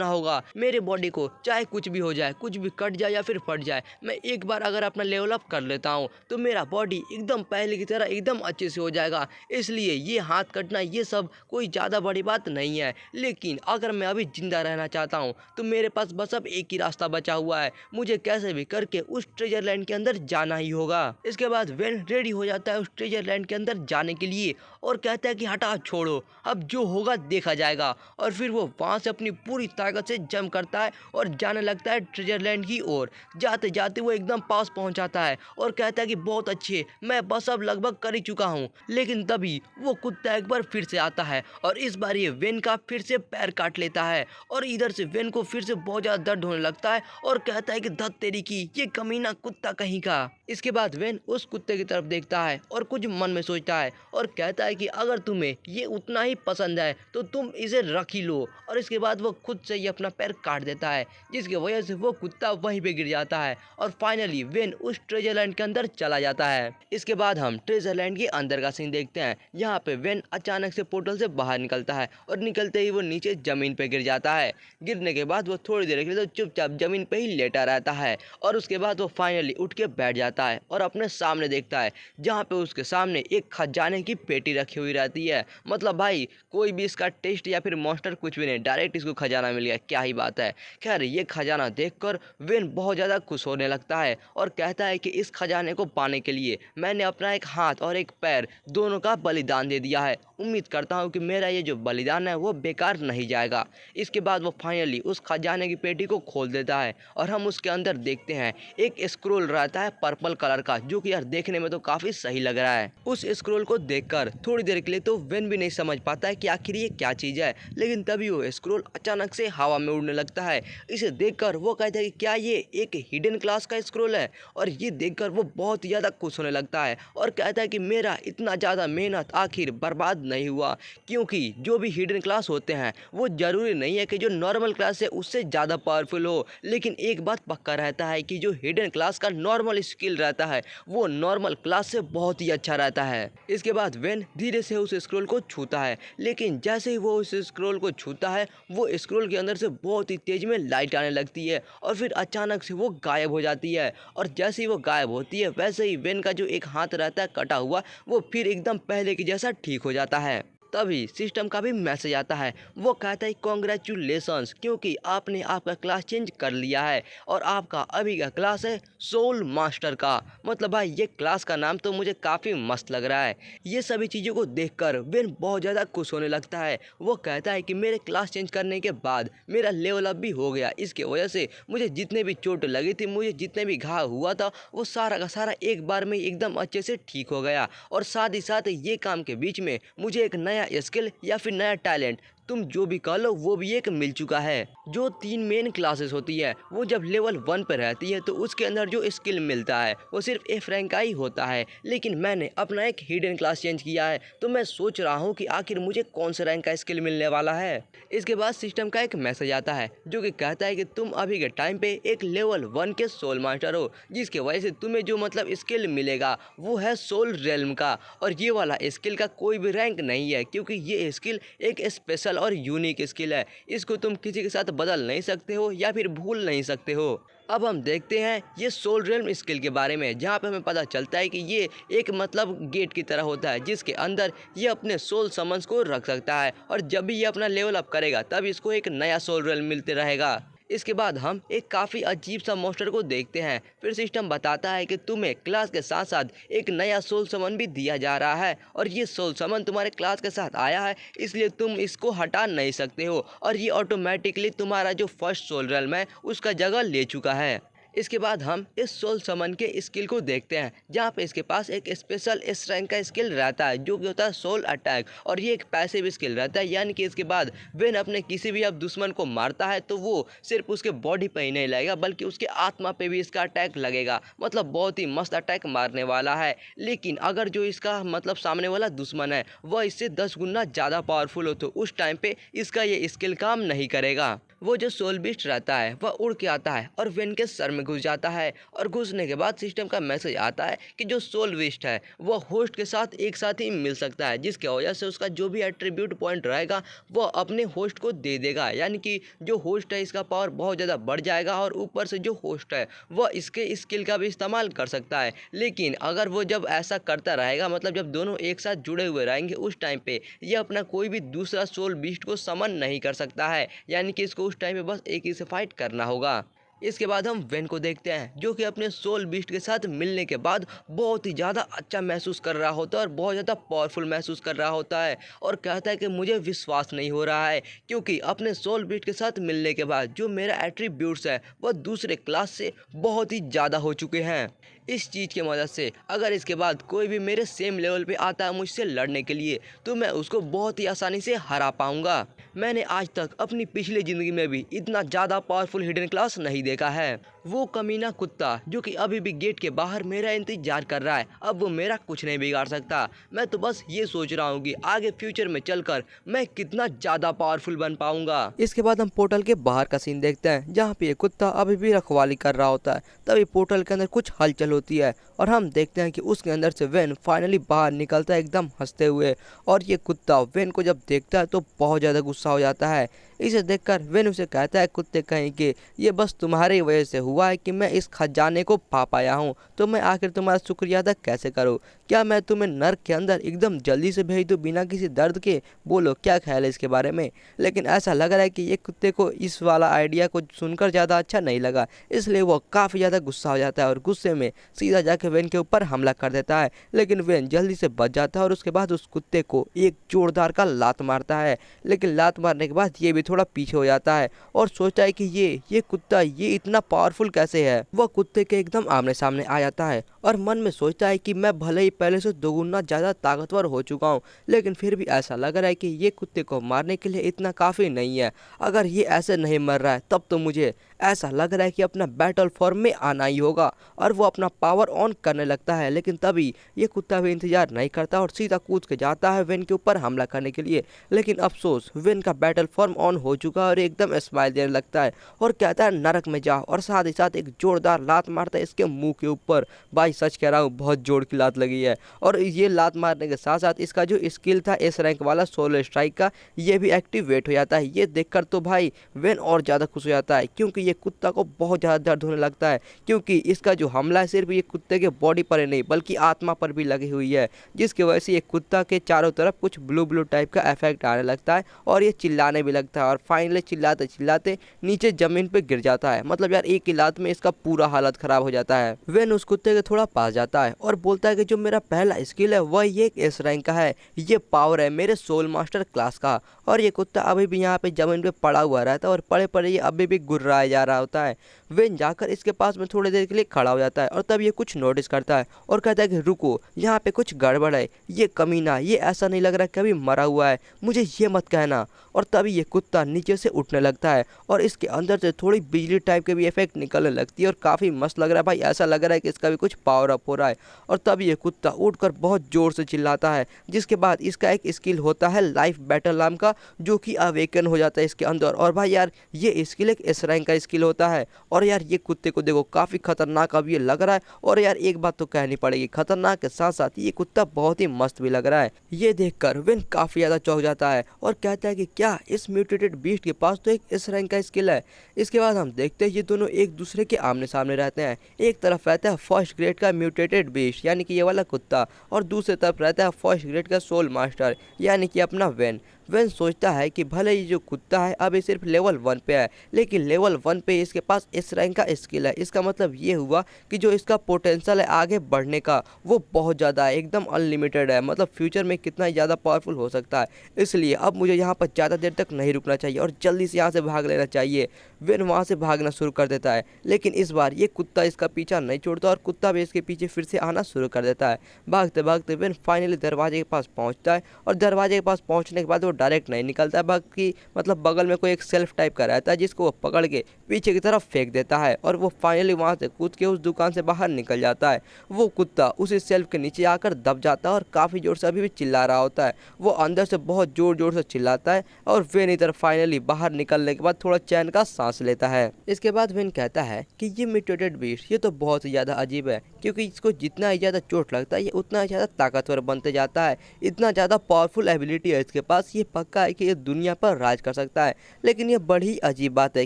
होगा। मेरे बॉडी को चाहे कुछ भी हो जाए, कुछ भी कट जाए या फिर फट जाए, मैं एक बार अगर अपना लेवल अप कर लेता हूँ तो मेरा बॉडी एकदम पहले की तरह एकदम अच्छे से हो जाएगा। इसलिए ये हाथ कटना ये सब कोई ज़्यादा बड़ी बात नहीं है, लेकिन अगर मैं अभी जिंदा रहना चाहता हूँ तो मेरे पास बस अब एक ही रास्ता बचा हुआ है, मुझे कैसे भी करके उस ट्रेजर लैंड के अंदर जाना ही होगा। इसके बाद वेन रेडी हो जाता है उस ट्रेजर लैंड के अंदर जाने के लिए और कहता है कि हटा छोड़ो, अब जो होगा देखा जाएगा। और फिर वो वहाँ से अपनी पूरी ताकत से जंप करता है और जाने लगता है ट्रेजर लैंड की ओर। जाते जाते वो एकदम पास पहुँच जाता है और कहता है कि बहुत अच्छे, मैं बस अब लगभग कर ही चुका हूँ। लेकिन तभी वो कुत्ता एक बार फिर से आता है और और इस बार ये वेन का फिर से पैर काट लेता है और इधर से वेन को फिर से बहुत ज़्यादा दर्द होने लगता है और कहता है कि धत तेरी की, ये कमीना कुत्ता कहीं का। इसके बाद वेन उस कुत्ते की तरफ देखता है और कुछ मन में सोचता है और कहता है कि अगर तुम्हें ये उतना ही पसंद है तो तुम इसे रख ही लो। और इसके बाद वो खुद से ही अपना पैर काट देता है, जिसकी वजह से वो कुत्ता वहीं पे गिर जाता है और फाइनली वेन उस ट्रेजर लैंड के अंदर चला जाता है। इसके बाद हम ट्रेजर लैंड के अंदर का सीन देखते हैं। यहाँ पे वेन अचानक से पोर्टल से बाहर निकलता है और निकलते ही वो नीचे जमीन पे गिर जाता है। गिरने के बाद वो थोड़ी देर के लिए तो चुपचाप जमीन पे ही लेटा रहता है और उसके बाद वो फाइनली उठ के बैठ जाता है और अपने सामने देखता है, जहाँ पे उसके सामने एक खजाने की पेटी रखी हुई रहती है। मतलब भाई कोई भी इसका टेस्ट या फिर मॉन्स्टर कुछ भी नहीं, डायरेक्ट इसको खजाना मिल गया, क्या ही बात है। खैर ये खजाना देखकर वेन बहुत ज़्यादा खुश होने लगता है और कहता है कि इस खजाने को पाने के लिए मैंने अपना एक हाथ और एक पैर दोनों का बलिदान दे दिया है। उम्मीद करता हूँ कि मेरा ये जो बलिदान है वो बेकार नहीं जाएगा। इसके बाद वो फाइनली उस खजाने की पेटी को खोल देता है और हम उसके अंदर देखते हैं एक स्क्रोल रहता है पर्पल कलर का, जो कि यार देखने में तो काफ़ी सही लग रहा है। उस स्क्रोल को देखकर थोड़ी देर के लिए तो वेन भी नहीं समझ पाता है कि आखिर ये क्या चीज़ है, लेकिन तभी वो स्क्रोल अचानक से हवा में उड़ने लगता है। इसे देखकर वो कहता है कि क्या ये एक हिडन क्लास का स्क्रोल है, और ये देखकर वो बहुत ही ज़्यादा खुश होने लगता है और कहता है कि मेरा इतना ज़्यादा मेहनत आखिर बर्बाद नहीं हुआ, क्योंकि जो भी हिडन क्लास होते हैं वो ज़रूरी नहीं है कि जो नॉर्मल क्लास है उससे ज़्यादा पावरफुल हो, लेकिन एक बात पक्का रहता है कि जो हिडन क्लास का नॉर्मल स्किल रहता है वो नॉर्मल क्लास से बहुत ही अच्छा रहता है। इसके बाद वेन धीरे से उस स्क्रोल को छूता है, लेकिन जैसे ही वो उस स्क्रोल को छूता है वो स्क्रोल के अंदर से बहुत ही तेज में लाइट आने लगती है और फिर अचानक से वो गायब हो जाती है। और जैसे ही वो गायब होती है वैसे ही वेन का जो एक हाथ रहता है कटा हुआ वो फिर एकदम पहले की जैसा ठीक हो जाता है। तभी सिस्टम का भी मैसेज आता है, वो कहता है कॉन्ग्रेचुलेशंस, क्योंकि आपने आपका क्लास चेंज कर लिया है और आपका अभी का क्लास है सोल मास्टर का। मतलब भाई ये क्लास का नाम तो मुझे काफ़ी मस्त लग रहा है। ये सभी चीज़ों को देखकर वेन बहुत ज़्यादा खुश होने लगता है। वो कहता है कि मेरे क्लास चेंज करने के बाद मेरा लेवल अप भी हो गया, इसके वजह से मुझे जितने भी चोट लगी थी, मुझे जितने भी घाव हुआ था वो सारा का सारा एक बार में एकदम अच्छे से ठीक हो गया। और साथ ही साथ ये काम के बीच में मुझे एक नया स्किल या फिर नया टैलेंट, तुम जो भी कह लो, वो भी एक मिल चुका है। जो 3 मेन क्लासेस होती है वो जब लेवल 1 पर रहती है तो उसके अंदर जो स्किल मिलता है वो सिर्फ F रैंक का ही होता है, लेकिन मैंने अपना एक हिडन क्लास चेंज किया है तो मैं सोच रहा हूँ कि आखिर मुझे कौन सा रैंक का स्किल मिलने वाला है। इसके बाद सिस्टम का एक मैसेज आता है जो कि कहता है कि तुम अभी के टाइम पे एक लेवल 1 के सोल मास्टर हो, जिसकी वजह से तुम्हें जो मतलब स्किल मिलेगा वो है सोल रेल्म का। और ये वाला स्किल का कोई भी रैंक नहीं है, क्योंकि ये स्किल एक स्पेशल और यूनिक स्किल है। इसको तुम किसी के साथ बदल नहीं सकते हो या फिर भूल नहीं सकते हो। अब हम देखते हैं ये सोल रेल्म स्किल के बारे में, जहाँ पे हमें पता चलता है कि ये एक मतलब गेट की तरह होता है जिसके अंदर ये अपने सोल समन्स को रख सकता है, और जब भी ये अपना लेवल अप करेगा तब इसको एक नया सोल रेल्म मिलते रहेगा। इसके बाद हम एक काफ़ी अजीब सा मॉन्स्टर को देखते हैं। फिर सिस्टम बताता है कि तुम्हें क्लास के साथ साथ एक नया सोल समन भी दिया जा रहा है, और ये सोल समन तुम्हारे क्लास के साथ आया है, इसलिए तुम इसको हटा नहीं सकते हो, और ये ऑटोमेटिकली तुम्हारा जो फर्स्ट सोल रेल्म है उसका जगह ले चुका है। इसके बाद हम इस सोल समन के स्किल को देखते हैं, जहाँ पे इसके पास एक स्पेशल एस रैंक का स्किल रहता है जो कि होता है सोल अटैक, और ये एक पैसिव स्किल रहता है, यानी कि इसके बाद वेन अपने किसी भी अब दुश्मन को मारता है तो वो सिर्फ उसके बॉडी पे ही नहीं लगेगा बल्कि उसके आत्मा पे भी इसका अटैक लगेगा। मतलब बहुत ही मस्त अटैक मारने वाला है। लेकिन अगर जो इसका मतलब सामने वाला दुश्मन है वह इससे 10 गुना ज़्यादा पावरफुल हो तो उस टाइम पे इसका ये स्किल काम नहीं करेगा। वो जो सोल बीस्ट रहता है वह उड़ के आता है और वेन के सर में घुस जाता है, और घुसने के बाद सिस्टम का मैसेज आता है कि जो सोल बीस्ट है वह होस्ट के साथ एक साथ ही मिल सकता है, जिसकी वजह से उसका जो भी एट्रीब्यूट पॉइंट रहेगा वह अपने होस्ट को दे देगा। यानी कि जो होस्ट है इसका पावर बहुत ज़्यादा बढ़ जाएगा, और ऊपर से जो होस्ट है वह इसके स्किल का भी इस्तेमाल कर सकता है। लेकिन अगर वो जब ऐसा करता रहेगा, मतलब जब दोनों एक साथ जुड़े हुए रहेंगे, उस टाइम पे ये अपना कोई भी दूसरा सोल बीस्ट को समन नहीं कर सकता है, यानी कि इसको उस टाइम पे बस एक ही से फाइट करना होगा। इसके बाद हम वेन को देखते हैं जो कि अपने सोल बीस्ट के साथ मिलने के बाद बहुत ही ज़्यादा अच्छा महसूस कर रहा होता है और बहुत ज़्यादा पावरफुल महसूस कर रहा होता है और कहता है कि मुझे विश्वास नहीं हो रहा है क्योंकि अपने सोल बीस्ट के साथ मिलने के बाद जो मेरा एट्रीब्यूट्स है वह दूसरे क्लास से बहुत ही ज़्यादा हो चुके हैं। इस चीज़ की मदद से अगर इसके बाद कोई भी मेरे सेम लेवल पे आता है मुझसे लड़ने के लिए तो मैं उसको बहुत ही आसानी से हरा पाऊंगा। मैंने आज तक अपनी पिछली ज़िंदगी में भी इतना ज़्यादा पावरफुल हिडन क्लास नहीं देखा है। वो कमीना कुत्ता जो कि अभी भी गेट के बाहर मेरा इंतजार कर रहा है, अब वो मेरा कुछ नहीं बिगाड़ सकता। मैं तो बस ये सोच रहा हूँ कि आगे फ्यूचर में चलकर मैं कितना ज़्यादा पावरफुल बन पाऊंगा। इसके बाद हम पोर्टल के बाहर का सीन देखते हैं जहाँ पे ये कुत्ता अभी भी रखवाली कर रहा होता है। तभी पोर्टल के अंदर कुछ हलचल होती है और हम देखते हैं कि उसके अंदर से वेन फाइनली बाहर निकलता है एकदम हंसते हुए। और ये कुत्ता वेन को जब देखता है तो बहुत ज़्यादा गुस्सा हो जाता है। इसे देखकर वेन उसे कहता है कुत्ते कहीं कि ये बस तुम्हारी वजह से हुआ है कि मैं इस खजाने को पा पाया हूँ, तो मैं आखिर तुम्हारा शुक्रिया अदा कैसे करूँ? क्या मैं तुम्हें नर्क के अंदर एकदम जल्दी से भेज दूँ बिना किसी दर्द के? बोलो क्या ख्याल है इसके बारे में? लेकिन ऐसा लग रहा है कि ये कुत्ते को इस वाला आइडिया को सुनकर ज़्यादा अच्छा नहीं लगा, इसलिए वो काफ़ी ज़्यादा गुस्सा हो जाता है और गुस्से में सीधा जाके वेन के ऊपर हमला कर देता है। लेकिन वेन जल्दी से बच जाता है और उसके बाद उस कुत्ते को एक जोरदार का लात मारता है। लेकिन लात मारने के बाद ये भी थोड़ा पीछे हो जाता है और सोचता है कि ये कुत्ता ये इतना पावरफुल कैसे है। वह कुत्ते के एकदम आमने सामने आ जाता है और मन में सोचता है कि मैं भले ही पहले से दोगुना ज़्यादा ताकतवर हो चुका हूँ, लेकिन फिर भी ऐसा लग रहा है कि ये कुत्ते को मारने के लिए इतना काफ़ी नहीं है। अगर ये ऐसे नहीं मर रहा है तब तो मुझे ऐसा लग रहा है कि अपना बैटल फॉर्म में आना ही होगा। और वो अपना पावर ऑन करने लगता है, लेकिन तभी ये कुत्ता भी इंतजार नहीं करता और सीधा कूद के जाता है वेन के ऊपर हमला करने के लिए। लेकिन अफसोस वेन का बैटल फॉर्म ऑन हो चुका है और एकदम स्माइल देने लगता है और कहता है नरक में जाओ, और साथ ही साथ एक जोरदार लात मारता है इसके मुंह के ऊपर। भाई सच कह रहा हूँ बहुत जोर की लात लगी है। और ये लात मारने के साथ साथ इसका जो स्किल था एस रैंक वाला सोलो स्ट्राइक का, ये भी एक्टिवेट हो जाता है। ये देखकर तो भाई वेन और ज़्यादा खुश हो जाता है क्योंकि ये कुत्ता को बहुत ज़्यादा दर्द होने लगता है, क्योंकि इसका जो हमला है सिर्फ ये कुत्ते के बॉडी पर ही नहीं बल्कि आत्मा पर भी लगी हुई है, जिसकी वजह से ये कुत्ता के चारों तरफ कुछ ब्लू ब्लू टाइप का इफेक्ट आने लगता है और ये चिल्लाने भी लगता है और फाइनली चिल्लाते चिल्लाते नीचे ज़मीन पे गिर जाता है। मतलब यार एक ही लात में इसका पूरा हालत ख़राब हो जाता है। वेन उस कुत्ते के थोड़ा पास जाता है और बोलता है कि जो मेरा पहला स्किल है वह ये एस रैंक का है, ये पावर है मेरे सोल मास्टर क्लास का। और ये कुत्ता अभी भी यहाँ पे ज़मीन पे पड़ा हुआ रहता है और पड़े पड़े ये अभी भी गुर्राया जा रहा होता है। वेन जाकर इसके पास में थोड़ी देर के लिए खड़ा हो जाता है और तब ये कुछ नोटिस करता है और कहता है कि रुको, यहाँ पे कुछ गड़बड़ है, ये कमीना ये ऐसा नहीं लग रहा कभी मरा हुआ है, मुझे ये मत कहना। और तभी ये कुत्ता नीचे से उठने लगता है और इसके अंदर से थोड़ी बिजली टाइप के भी इफेक्ट निकलने लगती है और काफ़ी मस्त लग रहा है भाई, ऐसा लग रहा है कि इसका भी कुछ पावर अप हो रहा है। और तभी ये कुत्ता उठकर बहुत ज़ोर से चिल्लाता है, जिसके बाद इसका एक स्किल होता है लाइफ बैटल नाम का, जो कि अवेकन हो जाता है इसके अंदर। और भाई यार ये स्किल एक एस रैंक का स्किल होता है। और यार ये कुत्ते को देखो काफ़ी खतरनाक अब ये लग रहा है। और यार एक बात तो कहनी पड़ेगी, खतरनाक के साथ साथ ये कुत्ता बहुत ही मस्त भी लग रहा है। ये देखकर वेन काफ़ी ज़्यादा चौंक जाता है और कहता है कि क्या इस म्यूटेटेड बीस्ट के पास तो एक एस रैंक का स्किल है। इसके बाद हम देखते हैं ये दोनों एक दूसरे के आमने सामने रहते हैं। एक तरफ रहता है फर्स्ट ग्रेड का म्यूटेटेड बीस्ट यानी कि ये वाला कुत्ता, और दूसरी तरफ रहता है फर्स्ट ग्रेड का सोल मास्टर यानी कि अपना वेन। वेन सोचता है कि भले ही जो कुत्ता है अभी सिर्फ लेवल 1 पे है, लेकिन लेवल 1 पे इसके पास एस रैंक का स्किल है। इसका मतलब ये हुआ कि जो इसका पोटेंशियल है आगे बढ़ने का वो बहुत ज़्यादा है, एकदम अनलिमिटेड है। मतलब फ्यूचर में कितना ज़्यादा पावरफुल हो सकता है। इसलिए अब मुझे यहाँ पर ज़्यादा देर तक नहीं रुकना चाहिए और जल्दी से यहाँ से भाग लेना चाहिए। वेन वहाँ से भागना शुरू कर देता है, लेकिन इस बार ये कुत्ता इसका पीछा नहीं छोड़ता और कुत्ता भी इसके पीछे फिर से आना शुरू कर देता है। भागते भागते वेन फाइनली दरवाजे के पास पहुँचता है और दरवाजे के पास पहुँचने के बाद वो डायरेक्ट नहीं निकलता है, बाकी मतलब बगल में कोई एक सेल्फ टाइप का रहता है जिसको वो पकड़ के पीछे की तरफ फेंक देता है और वो फाइनली वहाँ से कूद के उस दुकान से बाहर निकल जाता है। वो कुत्ता उसी सेल्फ के नीचे आकर दब जाता है और काफ़ी जोर से अभी भी चिल्ला रहा होता है। वो अंदर से बहुत जोर जोर से चिल्लाता है और वेन इधर फाइनली बाहर निकलने के बाद थोड़ा चैन का सांस लेता है। इसके बाद वेन कहता है कि ये म्यूटेटेड बीस्ट ये तो बहुत ही ज़्यादा अजीब है, क्योंकि इसको जितना ही ज़्यादा चोट लगता है ये उतना ही ज़्यादा ताकतवर बनते जाता है। इतना ज़्यादा पावरफुल एबिलिटी है इसके पास, ये पक्का है कि ये दुनिया पर राज कर सकता है। लेकिन ये बड़ी अजीब बात है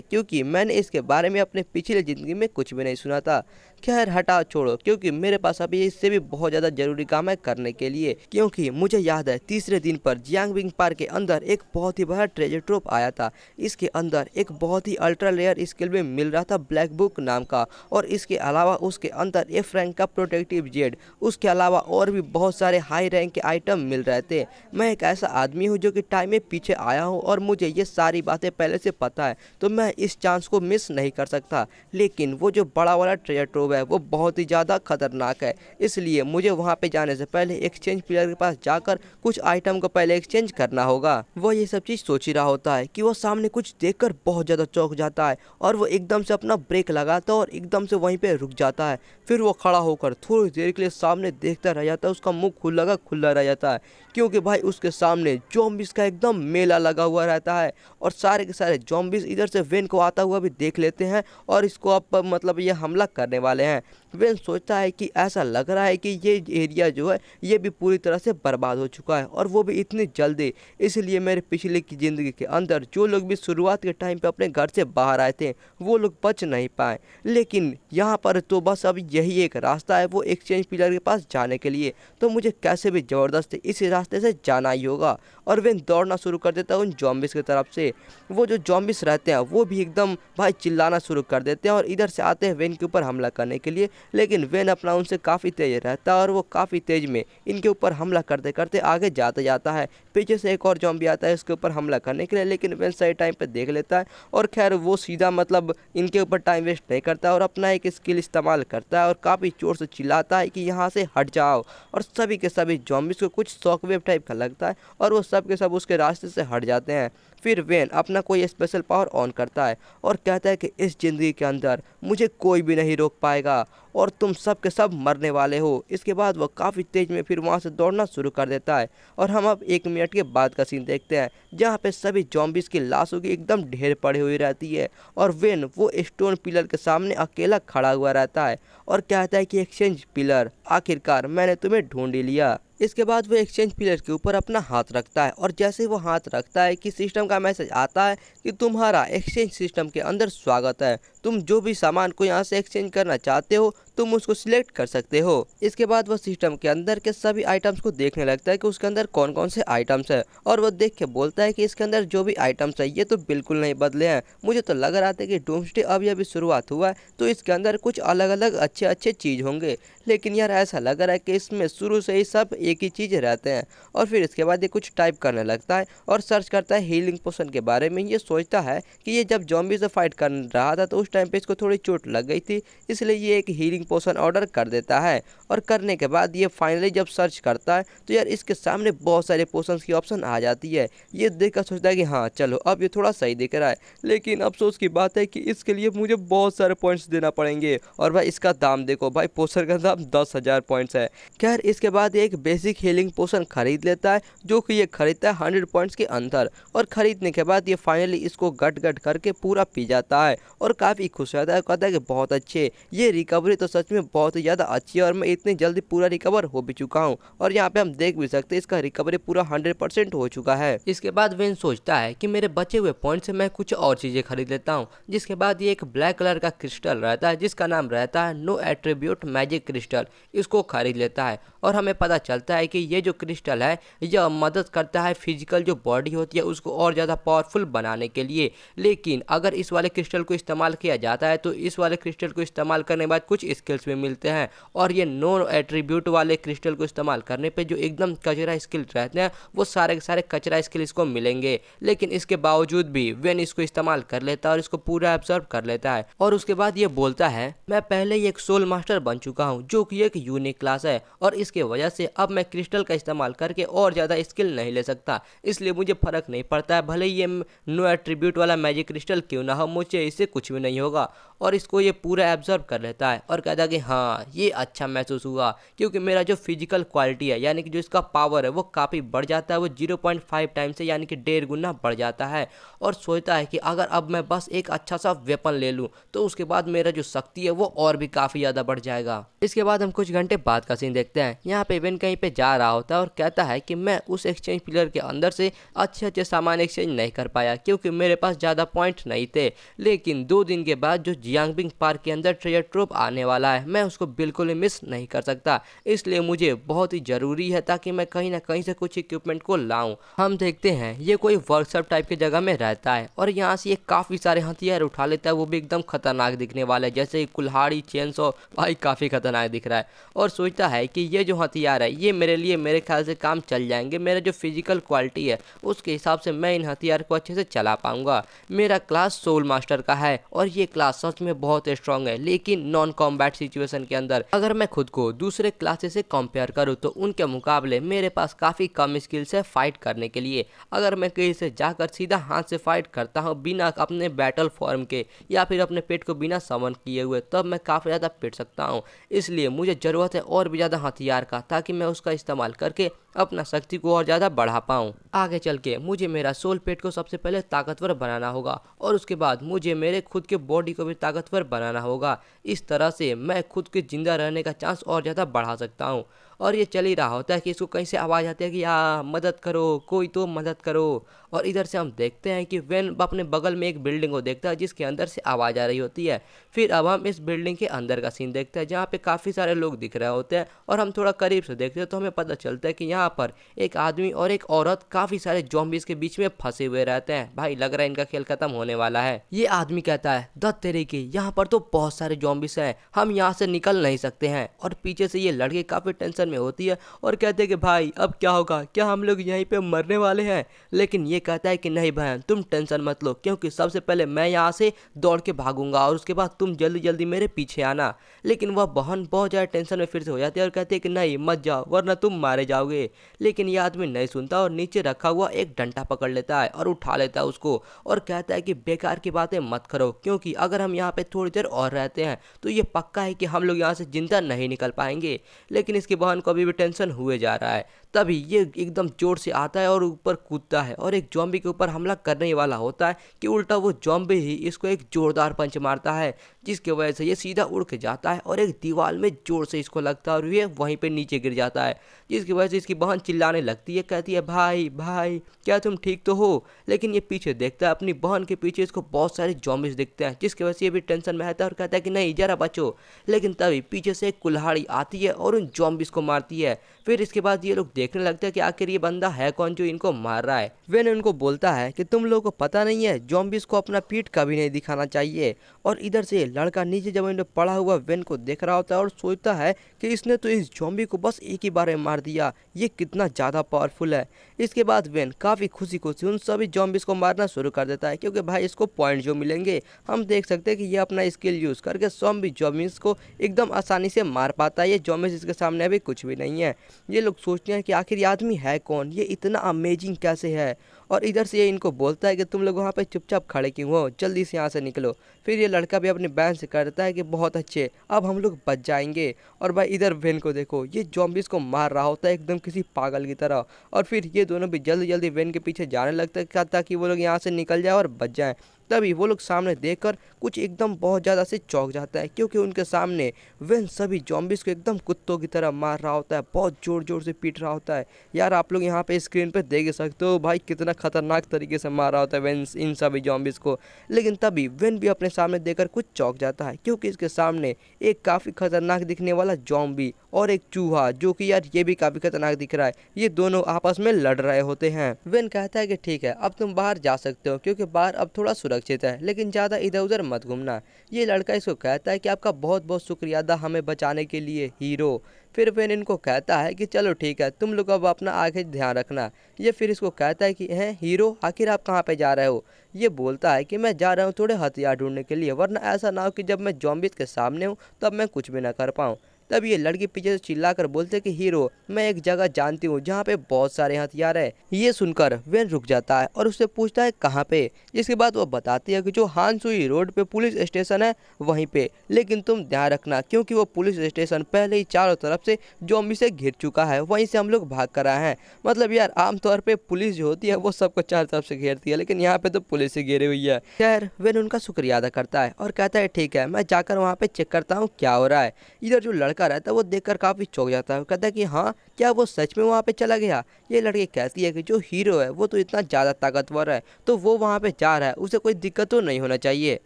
क्योंकि मैंने इसके बारे में अपने पिछले ज़िंदगी में कुछ भी नहीं सुना था। खैर हटा छोड़ो, क्योंकि मेरे पास अभी इससे भी बहुत ज़्यादा जरूरी काम है करने के लिए। क्योंकि मुझे याद है तीसरे दिन पर जियांगबिंग पार्क के अंदर एक बहुत ही बड़ा ट्रेजर ट्रोप आया था। इसके अंदर एक बहुत ही अल्ट्रा रेयर स्किल में मिल रहा था ब्लैक बुक नाम का, और इसके अलावा उसके अंदर एफ रैंक का प्रोटेक्टिव जेड, उसके अलावा और भी बहुत सारे हाई रैंक के आइटम मिल रहे थे। मैं एक ऐसा आदमी हूँ जो कि टाइम में पीछे आया हूँ और मुझे ये सारी बातें पहले से पता है, तो मैं इस चांस को मिस नहीं कर सकता। लेकिन वो जो बड़ा वाला ट्रेजर ट्रोव है वो बहुत ही ज़्यादा खतरनाक है, इसलिए मुझे वहाँ पे जाने से पहले एक्सचेंज पिलर के पास जाकर कुछ आइटम को पहले एक्सचेंज करना होगा। वो ये सब चीज़ सोच ही रहा होता है कि वो सामने कुछ देखकर बहुत ज़्यादा चौंक जाता है और वो एकदम से अपना ब्रेक लगाता है और एकदम से वहीं पे रुक जाता है। फिर वो खड़ा होकर थोड़ी देर के लिए सामने देखता रह जाता है, उसका मुंह खुला रह जाता है, क्योंकि भाई उसके सामने ज़ॉम्बीज़ का एकदम मेला लगा हुआ रहता है और सारे के सारे ज़ॉम्बीज़ इधर से वेन को आता हुआ भी देख लेते हैं और इसको अब मतलब ये हमला करने वाले हैं। वेन सोचता है कि ऐसा लग रहा है कि ये एरिया जो है ये भी पूरी तरह से बर्बाद हो चुका है, और वो भी इतनी जल्दी, इसलिए मेरे पिछले की ज़िंदगी के अंदर जो लोग भी शुरुआत के टाइम पे अपने घर से बाहर आए थे वो लोग बच नहीं पाए। लेकिन यहाँ पर तो बस अब यही एक रास्ता है वो एक्सचेंज पिलर के पास जाने के लिए, तो मुझे कैसे भी ज़बरदस्ती इसी रास्ते से जाना ही होगा। और वेन दौड़ना शुरू कर देता है उन ज़ॉम्बीज़ की तरफ से। वो जो ज़ॉम्बीज़ रहते हैं वो भी एकदम भाई चिल्लाना शुरू कर देते हैं और इधर से आते हैं वेन के ऊपर हमला करने के लिए, लेकिन वेन अपना उनसे काफ़ी तेज रहता है और वो काफ़ी तेज में इनके ऊपर हमला करते करते आगे जाता है। पीछे से एक और ज़ॉम्बी आता है इसके ऊपर हमला करने के लिए, लेकिन वेन सही टाइम पे देख लेता है और खैर वो सीधा मतलब इनके ऊपर टाइम वेस्ट नहीं करता और अपना एक स्किल इस्तेमाल करता है और काफ़ी जोर से चिल्लाता है कि यहाँ से हट जाओ, और सभी के सभी ज़ॉम्बीज़ को कुछ शॉकवेव टाइप का लगता है और वो सब के सब उसके रास्ते से हट जाते हैं। फिर वेन अपना कोई स्पेशल पावर ऑन करता है और कहता है कि इस ज़िंदगी के अंदर मुझे कोई भी नहीं रोक पाएगा और तुम सब के सब मरने वाले हो। इसके बाद वह काफ़ी तेज में फिर वहाँ से दौड़ना शुरू कर देता है और हम अब 1 मिनट के बाद का सीन देखते हैं जहाँ पे सभी ज़ॉम्बीज़ की लाशों की एकदम ढेर पड़ी हुई रहती है और वेन वो स्टोन पिलर के सामने अकेला खड़ा हुआ रहता है और कहता है कि एक्सचेंज पिलर, आखिरकार मैंने तुम्हें ढूंढ ही लिया। इसके बाद वो एक्सचेंज पिलर के ऊपर अपना हाथ रखता है और जैसे ही वो हाथ रखता है कि सिस्टम का मैसेज आता है कि तुम्हारा एक्सचेंज सिस्टम के अंदर स्वागत है, तुम जो भी सामान को यहाँ से एक्सचेंज करना चाहते हो तुम उसको सिलेक्ट कर सकते हो। इसके बाद वो सिस्टम के अंदर के सभी आइटम्स को देखने लगता है कि उसके अंदर कौन कौन से आइटम्स है और वो देख के बोलता है कि इसके अंदर जो भी आइटम्स है ये तो बिल्कुल नहीं बदले हैं। मुझे तो लग रहा था कि डूम्सडे अभी अभी शुरुआत हुआ है तो इसके अंदर कुछ अलग अलग अच्छे चीज़ होंगे, लेकिन यार ऐसा लग रहा है कि इसमें शुरू से ही सब एक ही चीज़ रहते हैं। और फिर इसके बाद ये कुछ टाइप करने लगता है और सर्च करता है हीलिंग पोशन के बारे में। ये सोचता है कि ये जब ज़ॉम्बी से फाइट कर रहा था तो उस टाइम पे इसको थोड़ी चोट लग गई थी, इसलिए ये एक हीलिंग पोशन ऑर्डर कर देता है। और करने के बाद ये फाइनली जब सर्च करता है तो यार इसके सामने बहुत सारे पोशंस की ऑप्शन आ जाती है। ये देखकर सोचता है कि हाँ चलो अब ये थोड़ा सही दिख रहा है, लेकिन अफसोस की बात है कि इसके लिए मुझे बहुत सारे पॉइंट्स देना पड़ेंगे और भाई इसका दाम देखो भाई, पोशन का दाम 10,000 पॉइंट्स है। खैर इसके बाद एक बेसिक हीलिंग पोशन खरीद लेता है जो कि ये खरीदता है 100 पॉइंट्स के अंदर, और खरीदने के बाद ये फाइनली इसको गट करके पूरा पी जाता है और काफ़ी खुश रहता है। कहता है कि बहुत अच्छे, ये रिकवरी तो सच में बहुत ही ज़्यादा अच्छी है और मैं इतनी जल्दी पूरा रिकवर हो भी चुका हूँ। और यहाँ पे हम देख भी सकते हैं इसका रिकवरी पूरा 100% हो चुका है। इसके बाद वेन सोचता है कि मेरे बचे हुए पॉइंट से मैं कुछ और चीज़ें खरीद लेता हूँ, जिसके बाद ये एक ब्लैक कलर का क्रिस्टल रहता है जिसका नाम रहता है नो एट्रीब्यूट मैजिक क्रिस्टल, इसको खरीद लेता है। और हमें पता चलता है कि ये जो क्रिस्टल है यह मदद करता है फिजिकल जो बॉडी होती है उसको और ज़्यादा पावरफुल बनाने के लिए, लेकिन अगर इस वाले क्रिस्टल को इस्तेमाल किया जाता है तो इस वाले क्रिस्टल को इस्तेमाल करने के बाद कुछ स्किल्स भी मिलते हैं, और ये नो एट्रीब्यूट वाले क्रिस्टल को इस्तेमाल करने पे जो एकदम कचरा स्किल रहते हैं वो सारे के सारे कचरा स्किल इसको मिलेंगे। लेकिन इसके बावजूद भी वेन इसको इस्तेमाल कर लेता है और इसको पूरा एब्जॉर्ब कर लेता है और उसके बाद ये बोलता है मैं पहले ही एक सोल मास्टर बन चुका हूँ जो कि एक यूनिक क्लास है और इसके वजह से अब मैं क्रिस्टल का इस्तेमाल करके और ज़्यादा स्किल नहीं ले सकता, इसलिए मुझे फर्क नहीं पड़ता है भले ही ये नो एट्रीब्यूट वाला मैजिक क्रिस्टल क्यों ना हो, मुझे इससे कुछ भी नहीं होगा। और इसको ये पूरा एब्जॉर्ब कर लेता है और कहता है कि हाँ ये अच्छा महसूस हुआ क्योंकि मेरा जो फिजिकल क्वालिटी है यानी कि जो इसका पावर है वो काफ़ी बढ़ जाता है, वो 0.5 टाइम से यानी कि 1.5 गुना बढ़ जाता है। और सोचता है कि अगर अब मैं बस एक अच्छा सा वेपन ले लूँ तो उसके बाद मेरा जो शक्ति है वो और भी काफ़ी ज़्यादा बढ़ जाएगा। इसके बाद हम कुछ घंटे बाद का सीन देखते हैं। यहाँ पे वेन कहीं पे जा रहा होता है और कहता है कि मैं उस एक्सचेंज पिलर के अंदर से अच्छे सामान एक्सचेंज नहीं कर पाया क्योंकि मेरे पास ज़्यादा पॉइंट नहीं थे, लेकिन 2 दिन के बाद जो जियांगबिंग पार्क के अंदर ट्रेजर ट्रूप आने वाला है, मैं उसको बिल्कुल भी मिस नहीं कर सकता। इसलिए मुझे बहुत ही ज़रूरी है ताकि मैं कहीं ना कहीं से कुछ इक्विपमेंट को लाऊं। हम देखते हैं ये कोई वर्कशॉप टाइप की जगह में रहता है और यहाँ से ये काफ़ी सारे हथियार उठा लेता है, वो भी एकदम खतरनाक दिखने वाला है, जैसे कुल्हाड़ी, चेनसॉ। भाई काफ़ी खतरनाक दिख रहा है और सोचता है कि ये जो हथियार है ये मेरे लिए मेरे ख्याल से काम चल जाएंगे। मेरा जो फिजिकल क्वालिटी है उसके हिसाब से मैं इन हथियार को अच्छे से चला पाऊंगा। मेरा क्लास सोल मास्टर का है और ये क्लास सच में बहुत स्ट्रांग है, लेकिन नॉन कॉम्बैट सिचुएशन के अंदर अगर मैं खुद को दूसरे क्लासेस से कंपेयर करूँ तो उनके मुकाबले मेरे पास काफ़ी कम स्किल्स है फाइट करने के लिए। अगर मैं कहीं से जाकर सीधा हाथ से फाइट करता हूँ बिना अपने बैटल फॉर्म के या फिर अपने पेट को बिना समन किए हुए, तब मैं काफ़ी ज़्यादा पिट सकता हूँ। इसलिए मुझे ज़रूरत है और भी ज़्यादा हथियार का, ताकि मैं उसका इस्तेमाल करके अपना शक्ति को और ज़्यादा बढ़ा पाऊँ। आगे चल के मुझे मेरा सोल पेट को सबसे पहले ताकतवर बनाना होगा और उसके बाद मुझे मेरे खुद के बॉडी को भी ताकतवर बनाना होगा। इस तरह से मैं खुद के जिंदा रहने का चांस और ज़्यादा बढ़ा सकता हूँ। और ये चल ही रहा होता है कि इसको कहीं से आवाज़ आती है कि मदद करो, कोई तो मदद करो। और इधर से हम देखते हैं कि वेन अपने बगल में एक बिल्डिंग को देखता है जिसके अंदर से आवाज़ आ रही होती है। फिर अब हम इस बिल्डिंग के अंदर का सीन देखते हैं जहाँ पे काफ़ी सारे लोग दिख रहे होते हैं और हम थोड़ा करीब से देखते हैं तो हमें पता चलता है कि यहाँ पर एक आदमी और एक औरत काफ़ी सारे ज़ॉम्बीज़ के बीच में फंसे हुए रहते हैं। भाई लग रहा है इनका खेल खत्म होने वाला है। ये आदमी कहता है, दत्त तेरे की, यहाँ पर तो बहुत सारे ज़ॉम्बीज़ हैं, हम यहाँ से निकल नहीं सकते हैं। और पीछे से ये लड़के काफ़ी टेंशन में होती है और कहते हैं कि भाई अब क्या होगा, क्या हम लोग यहीं पे मरने वाले हैं। लेकिन ये कहता है कि नहीं बहन, तुम टेंशन मत लो, क्योंकि सबसे पहले मैं यहाँ से दौड़ के भागूंगा और उसके बाद तुम जल्दी जल्दी मेरे पीछे आना। लेकिन वह बहन बहुत ज़्यादा टेंशन में फिर से हो जाती है और कहती है कि नहीं मत जाओ वरना तुम मारे जाओगे। लेकिन यह आदमी नहीं सुनता और नीचे रखा हुआ एक डंडा पकड़ लेता है और उठा लेता है उसको और कहता है कि बेकार की बातें मत करो, क्योंकि अगर हम यहाँ पे थोड़ी देर और रहते हैं तो ये पक्का है कि हम लोग यहाँ से जिंदा नहीं निकल पाएंगे। लेकिन इसकी बहन को अभी भी टेंशन हुए जा रहा है। तभी ये एकदम जोर से आता है और ऊपर कूदता है और एक ज़ॉम्बी के ऊपर हमला करने ही वाला होता है कि उल्टा वो ज़ॉम्बी ही इसको एक जोरदार पंच मारता है, जिसकी वजह से ये सीधा उड़ के जाता है और एक दीवार में जोर से इसको लगता है और ये वहीं पे नीचे गिर जाता है, जिसकी वजह से इसकी बहन चिल्लाने लगती है, कहती है भाई भाई क्या तुम ठीक तो हो। लेकिन ये पीछे देखता है, अपनी बहन के पीछे इसको बहुत सारे ज़ॉम्बीज़ दिखते हैं, जिसकी वजह से ये भी टेंशन में रहता है और कहता है कि नहीं जरा बचो। लेकिन तभी पीछे से एक कुल्हाड़ी आती है और उन ज़ॉम्बीज़ को मारती है। फिर इसके बाद ये लोग देखने लगते हैं कि आखिर ये बंदा है कौन जो इनको मार रहा है। वेन उनको बोलता है कि तुम लोगों को पता नहीं है ज़ॉम्बीज़ को अपना पीठ कभी नहीं दिखाना चाहिए। और इधर से लड़का नीचे जमीन में पड़ा हुआ वेन को देख रहा होता है और सोचता है कि इसने तो इस ज़ॉम्बी को बस एक ही बार में मार दिया, ये कितना ज़्यादा पावरफुल है। इसके बाद वेन काफ़ी खुशी खुशी उन सभी ज़ॉम्बीज़ को मारना शुरू कर देता है, क्योंकि भाई इसको पॉइंट जो मिलेंगे। हम देख सकते हैं कि ये अपना स्किल यूज़ करके ज़ॉम्बीज़ को एकदम आसानी से मार पाता है। ये ज़ॉम्बीज़ इसके सामने अभी कुछ भी नहीं है। ये लोग सोचते हैं कि आखिर ये आदमी है कौन, ये इतना अमेजिंग कैसे है। और इधर से ये इनको बोलता है कि तुम लोग वहाँ पे चुपचाप खड़े क्यों हो, जल्दी से यहाँ से निकलो। फिर ये लड़का भी अपनी बहन से कहता है कि बहुत अच्छे, अब हम लोग बच जाएंगे। और भाई इधर वेन को देखो, ये ज़ॉम्बीज़ को मार रहा होता है एकदम किसी पागल की तरह। और फिर ये दोनों भी जल्दी जल्दी वेन के पीछे जाने लगता है ताकि वो लोग यहाँ से निकल जाए और बच जाएँ। तभी वो लोग सामने देखकर कुछ एकदम बहुत ज़्यादा से चौंक जाता है, क्योंकि उनके सामने वेन सभी ज़ॉम्बीज़ को एकदम कुत्तों की तरह मार रहा होता है, बहुत ज़ोर ज़ोर से पीट रहा होता है। यार आप लोग यहाँ पे स्क्रीन पे देख सकते हो भाई कितना खतरनाक तरीके से मार रहा होता है वेन इन सभी ज़ॉम्बीज़ को। लेकिन तभी वेन भी अपने सामने देखकर कुछ चौंक जाता है, क्योंकि इसके सामने एक काफ़ी खतरनाक दिखने वाला ज़ॉम्बी और एक चूहा, जो कि यार ये भी काफ़ी खतरनाक दिख रहा है, ये दोनों आपस में लड़ रहे होते हैं। वेन कहता है कि ठीक है अब तुम बाहर जा सकते हो, क्योंकि बाहर अब थोड़ा सुरक्षित है, लेकिन ज़्यादा इधर उधर मत घूमना। ये लड़का इसको कहता है कि आपका बहुत बहुत शुक्रिया अदा हमें बचाने के लिए हीरो। फिर वेन इनको कहता है कि चलो ठीक है तुम लोग अब अपना आगे ध्यान रखना। ये फिर इसको कहता है कि हैं हीरो आखिर आप कहाँ पे जा रहे हो। ये बोलता है कि मैं जा रहा हूँ थोड़े हथियार ढूंढने के लिए, वरना ऐसा ना हो कि जब मैं ज़ॉम्बीज़ के सामने हूँ तब मैं कुछ भी ना कर पाऊँ। तब ये लड़की पीछे से चिल्लाकर बोलते कि हीरो मैं एक जगह जानती हूँ जहाँ पे बहुत सारे हथियार है। ये सुनकर वेन रुक जाता है और उससे पूछता है कहाँ पे। जिसके बाद वो बताती है कि जो हानसुई रोड पे पुलिस स्टेशन है वहीं पे, लेकिन तुम ध्यान रखना क्योंकि वो पुलिस स्टेशन पहले ही चारों तरफ से ज़ॉम्बी से घिर चुका है, वहीं से हम लोग भाग कर आए हैं। मतलब यार आमतौर पर पुलिस जो होती है वो सबको चारों तरफ से घेरती है, लेकिन यहाँ पे तो पुलिस से घेरी हुई है। खैर वेन उनका शुक्रिया अदा करता है और कहता है ठीक है मैं जाकर वहाँ पे चेक करता हूँ क्या हो रहा है। इधर जो लड़का रहता है वो देखकर काफ़ी चौंक जाता है, कहता है कि हाँ क्या वो सच में वहाँ पे चला गया। ये लड़की कहती है कि जो हीरो है वो तो इतना ज़्यादा ताकतवर है तो वो वहाँ पे जा रहा है, उसे कोई दिक्कत तो नहीं होना चाहिए।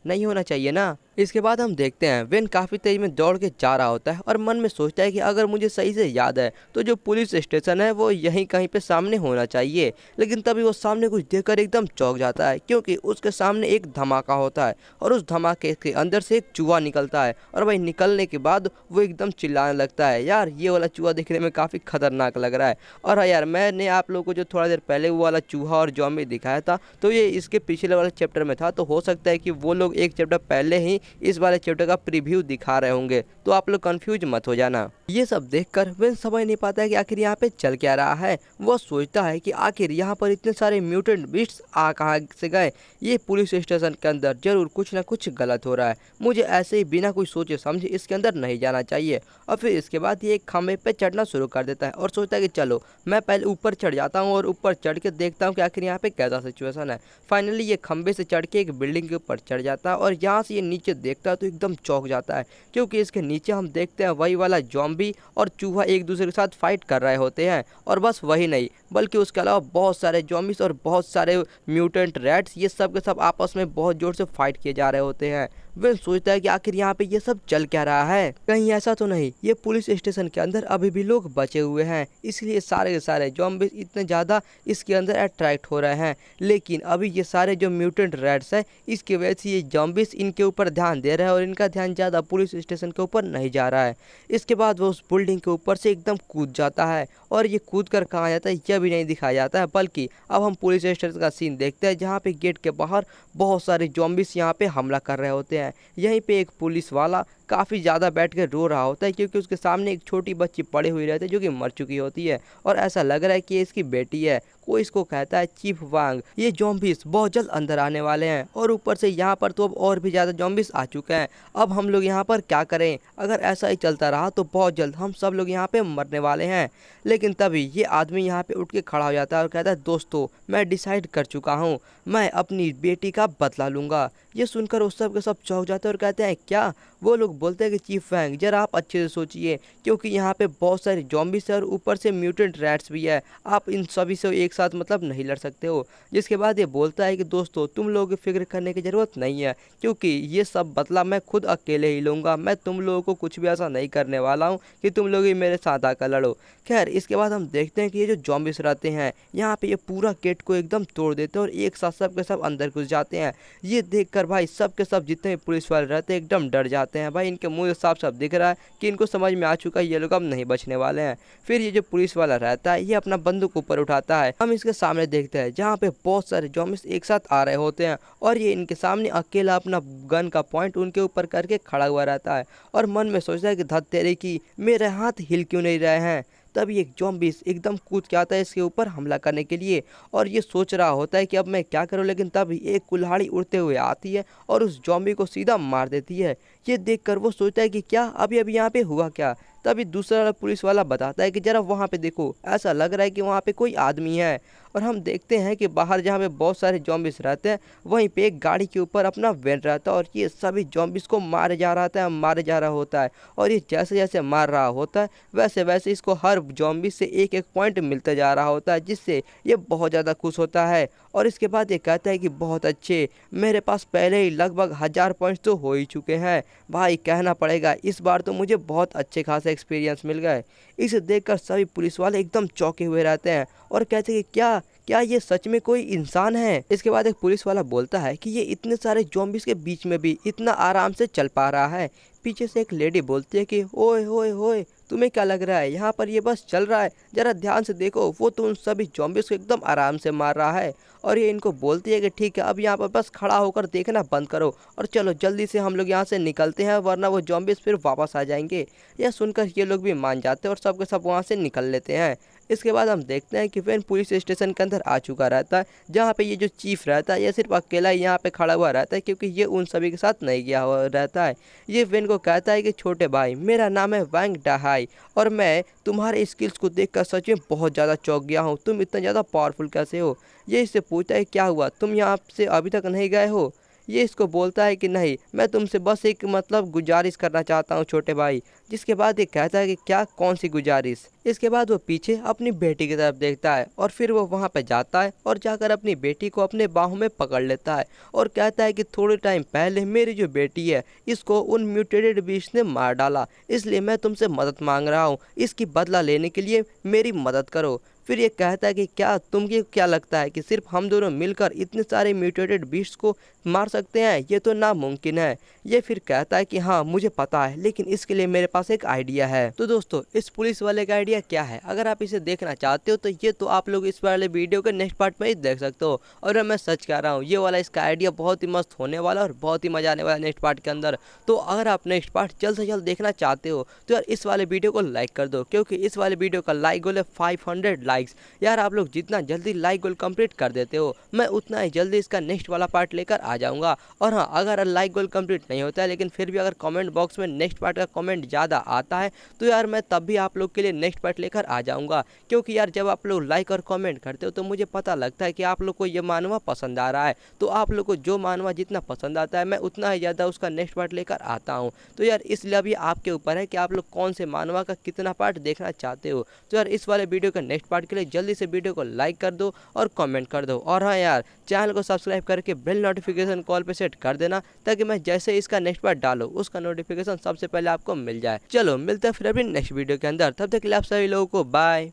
नहीं होना चाहिए ना। इसके बाद हम देखते हैं वेन काफ़ी तेज में दौड़ के जा रहा होता है और मन में सोचता है कि अगर मुझे सही से याद है तो जो पुलिस स्टेशन है वो यहीं कहीं पे सामने होना चाहिए। लेकिन तभी वो सामने कुछ देखकर एकदम चौंक जाता है, क्योंकि उसके सामने एक धमाका होता है और उस धमाके के अंदर से एक चूहा निकलता है। और वही निकलने के बाद वो एकदम चिल्लाने लगता है, यार ये वाला चूहा दिखने में काफ़ी खतरनाक लग रहा है। और हाँ यार, मैंने आप लोगों को जो थोड़ा देर पहले वो वाला चूहा और जॉम्बी दिखाया था तो ये इसके पिछले वाले चैप्टर में था, तो हो सकता है कि वो लोग एक चैप्टर पहले ही इस वाले चैप्टर का प्रीव्यू दिखा रहे होंगे, तो आप लोग कंफ्यूज मत हो जाना। ये सब देखकर विन समझ नहीं पाता है कि आखिर यहाँ पे चल क्या रहा है। वो सोचता है कि आखिर यहाँ पर इतने सारे म्यूटेंट बीस्ट्स आ कहाँ से गए, ये पुलिस स्टेशन के अंदर जरूर कुछ ना कुछ गलत हो रहा है, मुझे ऐसे ही बिना कुछ सोचे समझे इसके अंदर नहीं जाना चाहिए। और फिर इसके बाद ये एक खंभे पे चढ़ना शुरू कर देता है और सोचता है कि चलो मैं पहले ऊपर चढ़ जाता हूँ और ऊपर चढ़ के देखता हूँ कि आखिर यहाँ पे कैसा सिचुएशन है। फाइनली ये खंभे से चढ़ के एक बिल्डिंग के ऊपर चढ़ जाता है और यहाँ से ये नीचे देखता है तो एकदम चौंक जाता है, क्योंकि इसके नीचे हम देखते हैं वही वाला जॉम्बी और चूहा एक दूसरे के साथ फाइट कर रहे होते हैं। और बस वही नहीं बल्कि उसके अलावा बहुत सारे जॉम्बिस और बहुत सारे म्यूटेंट रैट्स, ये सब के सब आपस में बहुत जोर से फाइट किए जा रहे होते हैं। विन सोचता है कि आखिर यहाँ पे ये सब चल क्या रहा है, कहीं ऐसा तो नहीं ये पुलिस स्टेशन के अंदर अभी भी लोग बचे हुए हैं, इसलिए सारे के सारे जॉम्बिस इतने ज़्यादा इसके अंदर अट्रैक्ट हो रहे हैं। लेकिन अभी ये सारे जो म्यूटेंट रैट्स हैं इसकी वजह से ये जॉम्बिस इनके ऊपर ध्यान दे रहे हैं और इनका ध्यान ज़्यादा पुलिस स्टेशन के ऊपर नहीं जा रहा है। इसके बाद वो उस बिल्डिंग के ऊपर से एकदम कूद जाता है और ये कूद कर कहाँ जाता है यह भी नहीं दिखाया जाता है, बल्कि अब हम पुलिस स्टेशन का सीन देखते हैं जहाँ पे गेट के बाहर बहुत सारे जॉम्बिस यहाँ पे हमला कर रहे होते हैं। यहीं पे एक पुलिस वाला काफ़ी ज़्यादा बैठ कर रो रहा होता है, क्योंकि उसके सामने एक छोटी बच्ची पड़ी हुई रहती है जो कि मर चुकी होती है और ऐसा लग रहा है कि ये इसकी बेटी है। कोई इसको कहता है चीफ वांग। ये जॉम्बिस बहुत जल्द अंदर आने वाले हैं और ऊपर से यहाँ पर तो अब और भी ज़्यादा जॉम्बिस आ चुके हैं। अब हम लोग यहाँ पर क्या करें, अगर ऐसा ही चलता रहा तो बहुत जल्द हम सब लोग यहाँ पे मरने वाले हैं। लेकिन तभी ये आदमी यहाँ पे उठ के खड़ा हो जाता है और कहता है, दोस्तों मैं डिसाइड कर चुका हूँ, मैं अपनी बेटी का बदला लूँगा। ये सुनकर उस सब के सब चौंक जाते हैं और कहते हैं क्या? वो लोग बोलते हैं कि चीफ वैंग जरा आप अच्छे से सोचिए, क्योंकि यहाँ पे बहुत सारे जॉम्बिस है और ऊपर से म्यूटेंट रैट्स भी है, आप इन सभी से एक साथ मतलब नहीं लड़ सकते हो। जिसके बाद ये बोलता है कि दोस्तों तुम लोगों की फिक्र करने की ज़रूरत नहीं है, क्योंकि ये सब बदला मैं खुद अकेले ही लूँगा, मैं तुम लोगों को कुछ भी ऐसा नहीं करने वाला हूँ कि तुम लोग ही मेरे साथ आकर लड़ो। खैर इसके बाद हम देखते हैं कि ये जो जॉम्बिस रहते हैं यहाँ पे ये पूरा गेट को एकदम तोड़ देते हैं और एक साथ सब के सब अंदर घुस जाते हैं। ये देखकर भाई सब के सब जितने भी पुलिस वाले रहते हैं एकदम डर जाते हैं। भाई इनके मुंह से साफ साफ दिख रहा है कि इनको समझ में आ चुका है ये लोग अब नहीं बचने वाले हैं। फिर ये जो पुलिस वाला रहता है ये अपना बंदूक ऊपर उठाता है, हम इसके सामने देखते हैं जहाँ पे बहुत सारे जॉम्बिस एक साथ आ रहे होते हैं और ये इनके सामने अकेला अपना गन का पॉइंट उनके ऊपर करके खड़ा हुआ रहता है और मन में सोचता है कि धत तेरे की, मेरे हाथ हिल क्यों नहीं रहे हैं। तभी एक जॉम्बिस एकदम कूद के आता है इसके ऊपर हमला करने के लिए और ये सोच रहा होता है कि अब मैं क्या करूं, लेकिन तभी एक कुल्हाड़ी उड़ते हुए आती है और उस जॉम्बी को सीधा मार देती है। ये देखकर वो सोचता है कि क्या अभी अभी यहाँ पे हुआ क्या। तभी दूसरा पुलिस वाला बताता है कि जरा वहाँ पे देखो, ऐसा लग रहा है कि वहाँ पे कोई आदमी है। और हम देखते हैं कि बाहर जहाँ पे बहुत सारे जॉम्बिस रहते हैं वहीं पे एक गाड़ी के ऊपर अपना वैन रहता है और ये सभी जॉम्बिस को मारे जा रहा होता है और ये जैसे जैसे मार रहा होता है वैसे वैसे इसको हर जॉम्बिस से एक एक पॉइंट मिलता जा रहा होता है, जिससे ये बहुत ज़्यादा खुश होता है। और इसके बाद ये कहता है कि बहुत अच्छे, मेरे पास पहले ही लगभग 1000 पॉइंट्स तो हो ही चुके हैं भाई, कहना पड़ेगा इस बार तो मुझे बहुत अच्छे खासे एक्सपीरियंस मिल गए। इसे देखकर सभी पुलिस वाले एकदम चौंके हुए रहते हैं और कहते हैं कि क्या ये सच में कोई इंसान है। इसके बाद एक पुलिस वाला बोलता है कि ये इतने सारे जॉम्बिस के बीच में भी इतना आराम से चल पा रहा है। पीछे से एक लेडी बोलती है कि ओए होए होए, तुम्हें क्या लग रहा है यहाँ पर ये बस चल रहा है, जरा ध्यान से देखो, वो तो उन सभी जॉम्बिस को एकदम आराम से मार रहा है। और ये इनको बोलती है कि ठीक है अब यहाँ पर बस खड़ा होकर देखना बंद करो और चलो जल्दी से हम लोग यहाँ से निकलते हैं, वरना वो जॉम्बिस फिर वापस आ जाएंगे। यह सुनकर ये लोग भी मान जाते हैं और सब के सब वहाँ से निकल लेते हैं। इसके बाद हम देखते हैं कि वेन पुलिस स्टेशन के अंदर आ चुका रहता है, जहाँ पे ये जो चीफ रहता है ये सिर्फ अकेला ही यहाँ पे खड़ा हुआ रहता है, क्योंकि ये उन सभी के साथ नहीं गया हुआ रहता है। ये वेन को कहता है कि छोटे भाई, मेरा नाम है वैंग डहाई और मैं तुम्हारे स्किल्स को देखकर सच में बहुत ज़्यादा चौंक गया हूँ, तुम इतना ज़्यादा पावरफुल कैसे हो। ये इससे पूछता है क्या हुआ, तुम यहाँ से अभी तक नहीं गए हो। ये इसको बोलता है कि नहीं, मैं तुमसे बस एक मतलब गुजारिश करना चाहता हूँ छोटे भाई, जिसके बाद ये कहता है कि क्या कौन सी गुजारिश। इसके बाद वो पीछे अपनी बेटी की तरफ देखता है और फिर वो वहाँ पे जाता है और जाकर अपनी बेटी को अपने बाहों में पकड़ लेता है और कहता है कि थोड़े टाइम पहले मेरी जो बेटी है इसको उन म्यूटेटेड बीस्ट ने मार डाला, इसलिए मैं तुमसे मदद मांग रहा हूँ, इसकी बदला लेने के लिए मेरी मदद करो। फिर ये कहता है कि क्या लगता है कि सिर्फ हम दोनों मिलकर इतने सारे म्यूटेटेड बीस्ट को मार सकते हैं? ये तो नामुमकिन है। ये फिर कहता है कि हाँ मुझे पता है, लेकिन इसके लिए मेरे पास एक आइडिया है। तो दोस्तों इस पुलिस वाले का आइडिया क्या है, अगर आप इसे देखना चाहते हो तो ये तो आप लोग इस वाले वीडियो के नेक्स्ट पार्ट में ही देख सकते हो। और मैं सच कह रहा हूँ ये वाला इसका आइडिया बहुत ही मस्त होने वाला और बहुत ही मजा आने वाला नेक्स्ट पार्ट के अंदर। तो अगर आप नेक्स्ट पार्ट जल्द से जल्द देखना चाहते हो तो यार इस वाले वीडियो को लाइक कर दो, क्योंकि इस वाले वीडियो का लाइक गोल है 500 लाइक्स। यार आप लोग जितना जल्दी लाइक गोल कंप्लीट कर देते हो मैं उतना ही जल्दी इसका नेक्स्ट वाला पार्ट लेकर आ जाऊंगा। और हाँ अगर लाइक गोल कंप्लीट नहीं होता है लेकिन फिर भी अगर कमेंट बॉक्स में नेक्स्ट पार्ट का कमेंट ज़्यादा आता है तो यार मैं तब भी आप लोग के लिए नेक्स्ट पार्ट लेकर आ जाऊंगा। क्योंकि यार जब आप लोग लाइक और कमेंट करते हो तो मुझे पता लगता है कि आप लोग को ये मानवा पसंद आ रहा है। तो आप लोग को जो मानवा जितना पसंद आता है मैं उतना ही ज़्यादा उसका नेक्स्ट पार्ट लेकर आता हूँ। तो यार इसलिए अभी आपके ऊपर है कि आप लोग कौन से मानवा का कितना पार्ट देखना चाहते हो। तो यार इस वाले वीडियो का नेक्स्ट पार्ट के लिए जल्दी से वीडियो को लाइक कर दो और कमेंट कर दो। और हाँ यार चैनल को सब्सक्राइब करके बेल नोटिफिकेशन कॉल पे सेट कर देना, ताकि मैं जैसे इसका नेक्स्ट पार्ट डालूं उसका नोटिफिकेशन सबसे पहले आपको मिल जाए। चलो मिलते हैं फिर अभी नेक्स्ट वीडियो के अंदर, तब तक के लिए आप सभी लोगों को बाय।